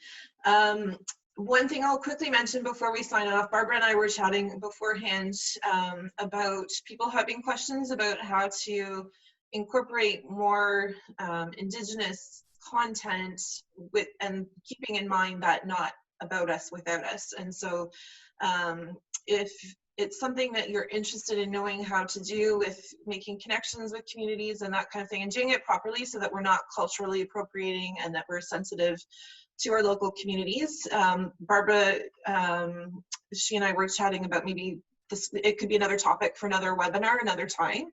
One thing I'll quickly mention before we sign off, Barbara and I were chatting beforehand about people having questions about how to incorporate more Indigenous content with, and keeping in mind that not about us without us. And so if it's something that you're interested in knowing how to do with making connections with communities and that kind of thing, and doing it properly so that we're not culturally appropriating and that we're sensitive to our local communities. Barbara, she and I were chatting about maybe this, it could be another topic for another webinar another time.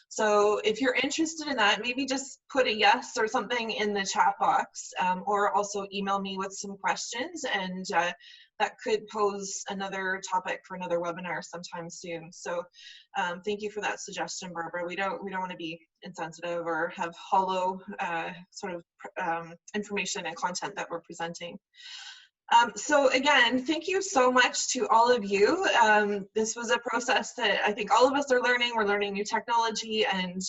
So if you're interested in that, maybe just put a yes or something in the chat box, or also email me with some questions, and that could pose another topic for another webinar sometime soon. So thank you for that suggestion, Barbara. We don't want to be insensitive or have hollow sort of information and content that we're presenting. So again, thank you so much to all of you. This was a process that I think all of us are learning. We're learning new technology and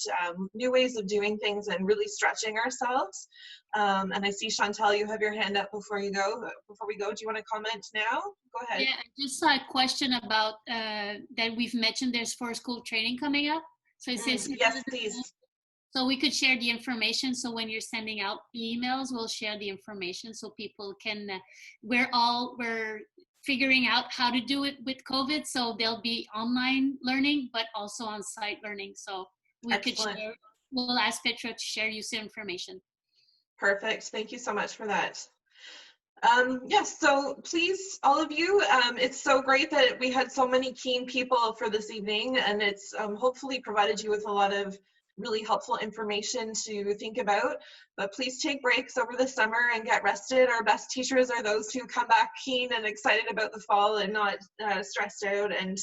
new ways of doing things and really stretching ourselves. And I see, Chantal, you have your hand up before you go. Before we go, do you want to comment now? Go ahead. Yeah, just a question about that we've mentioned there's forest school training coming up. So it says, yes, please. So we could share the information. So when you're sending out emails, we'll share the information so people can, we're figuring out how to do it with COVID. So there'll be online learning, but also on-site learning. So we Excellent. could share, we'll ask Petra to share you some information. Perfect, thank you so much for that. Yes, so please, all of you, it's so great that we had so many keen people for this evening, and it's hopefully provided you with a lot of really helpful information to think about. But please take breaks over the summer and get rested. Our best teachers are those who come back keen and excited about the fall and not stressed out, and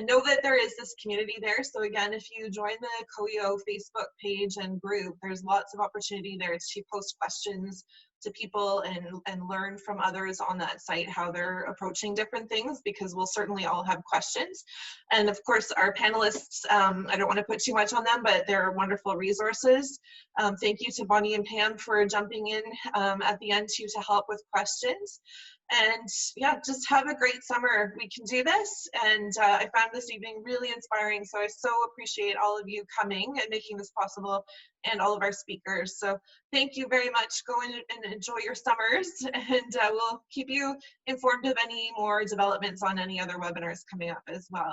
know that there is this community there. So again, if you join the COEO Facebook page and group, there's lots of opportunity there to post questions to people and learn from others on that site how they're approaching different things, because we'll certainly all have questions. And of course, our panelists, I don't want to put too much on them, but they're wonderful resources. Thank you to Bonnie and Pam for jumping in at the end too to help with questions. And yeah, just have a great summer. We can do this. And I found this evening really inspiring. So I so appreciate all of you coming and making this possible, and all of our speakers. So thank you very much. Go in and enjoy your summers, and we'll keep you informed of any more developments on any other webinars coming up as well.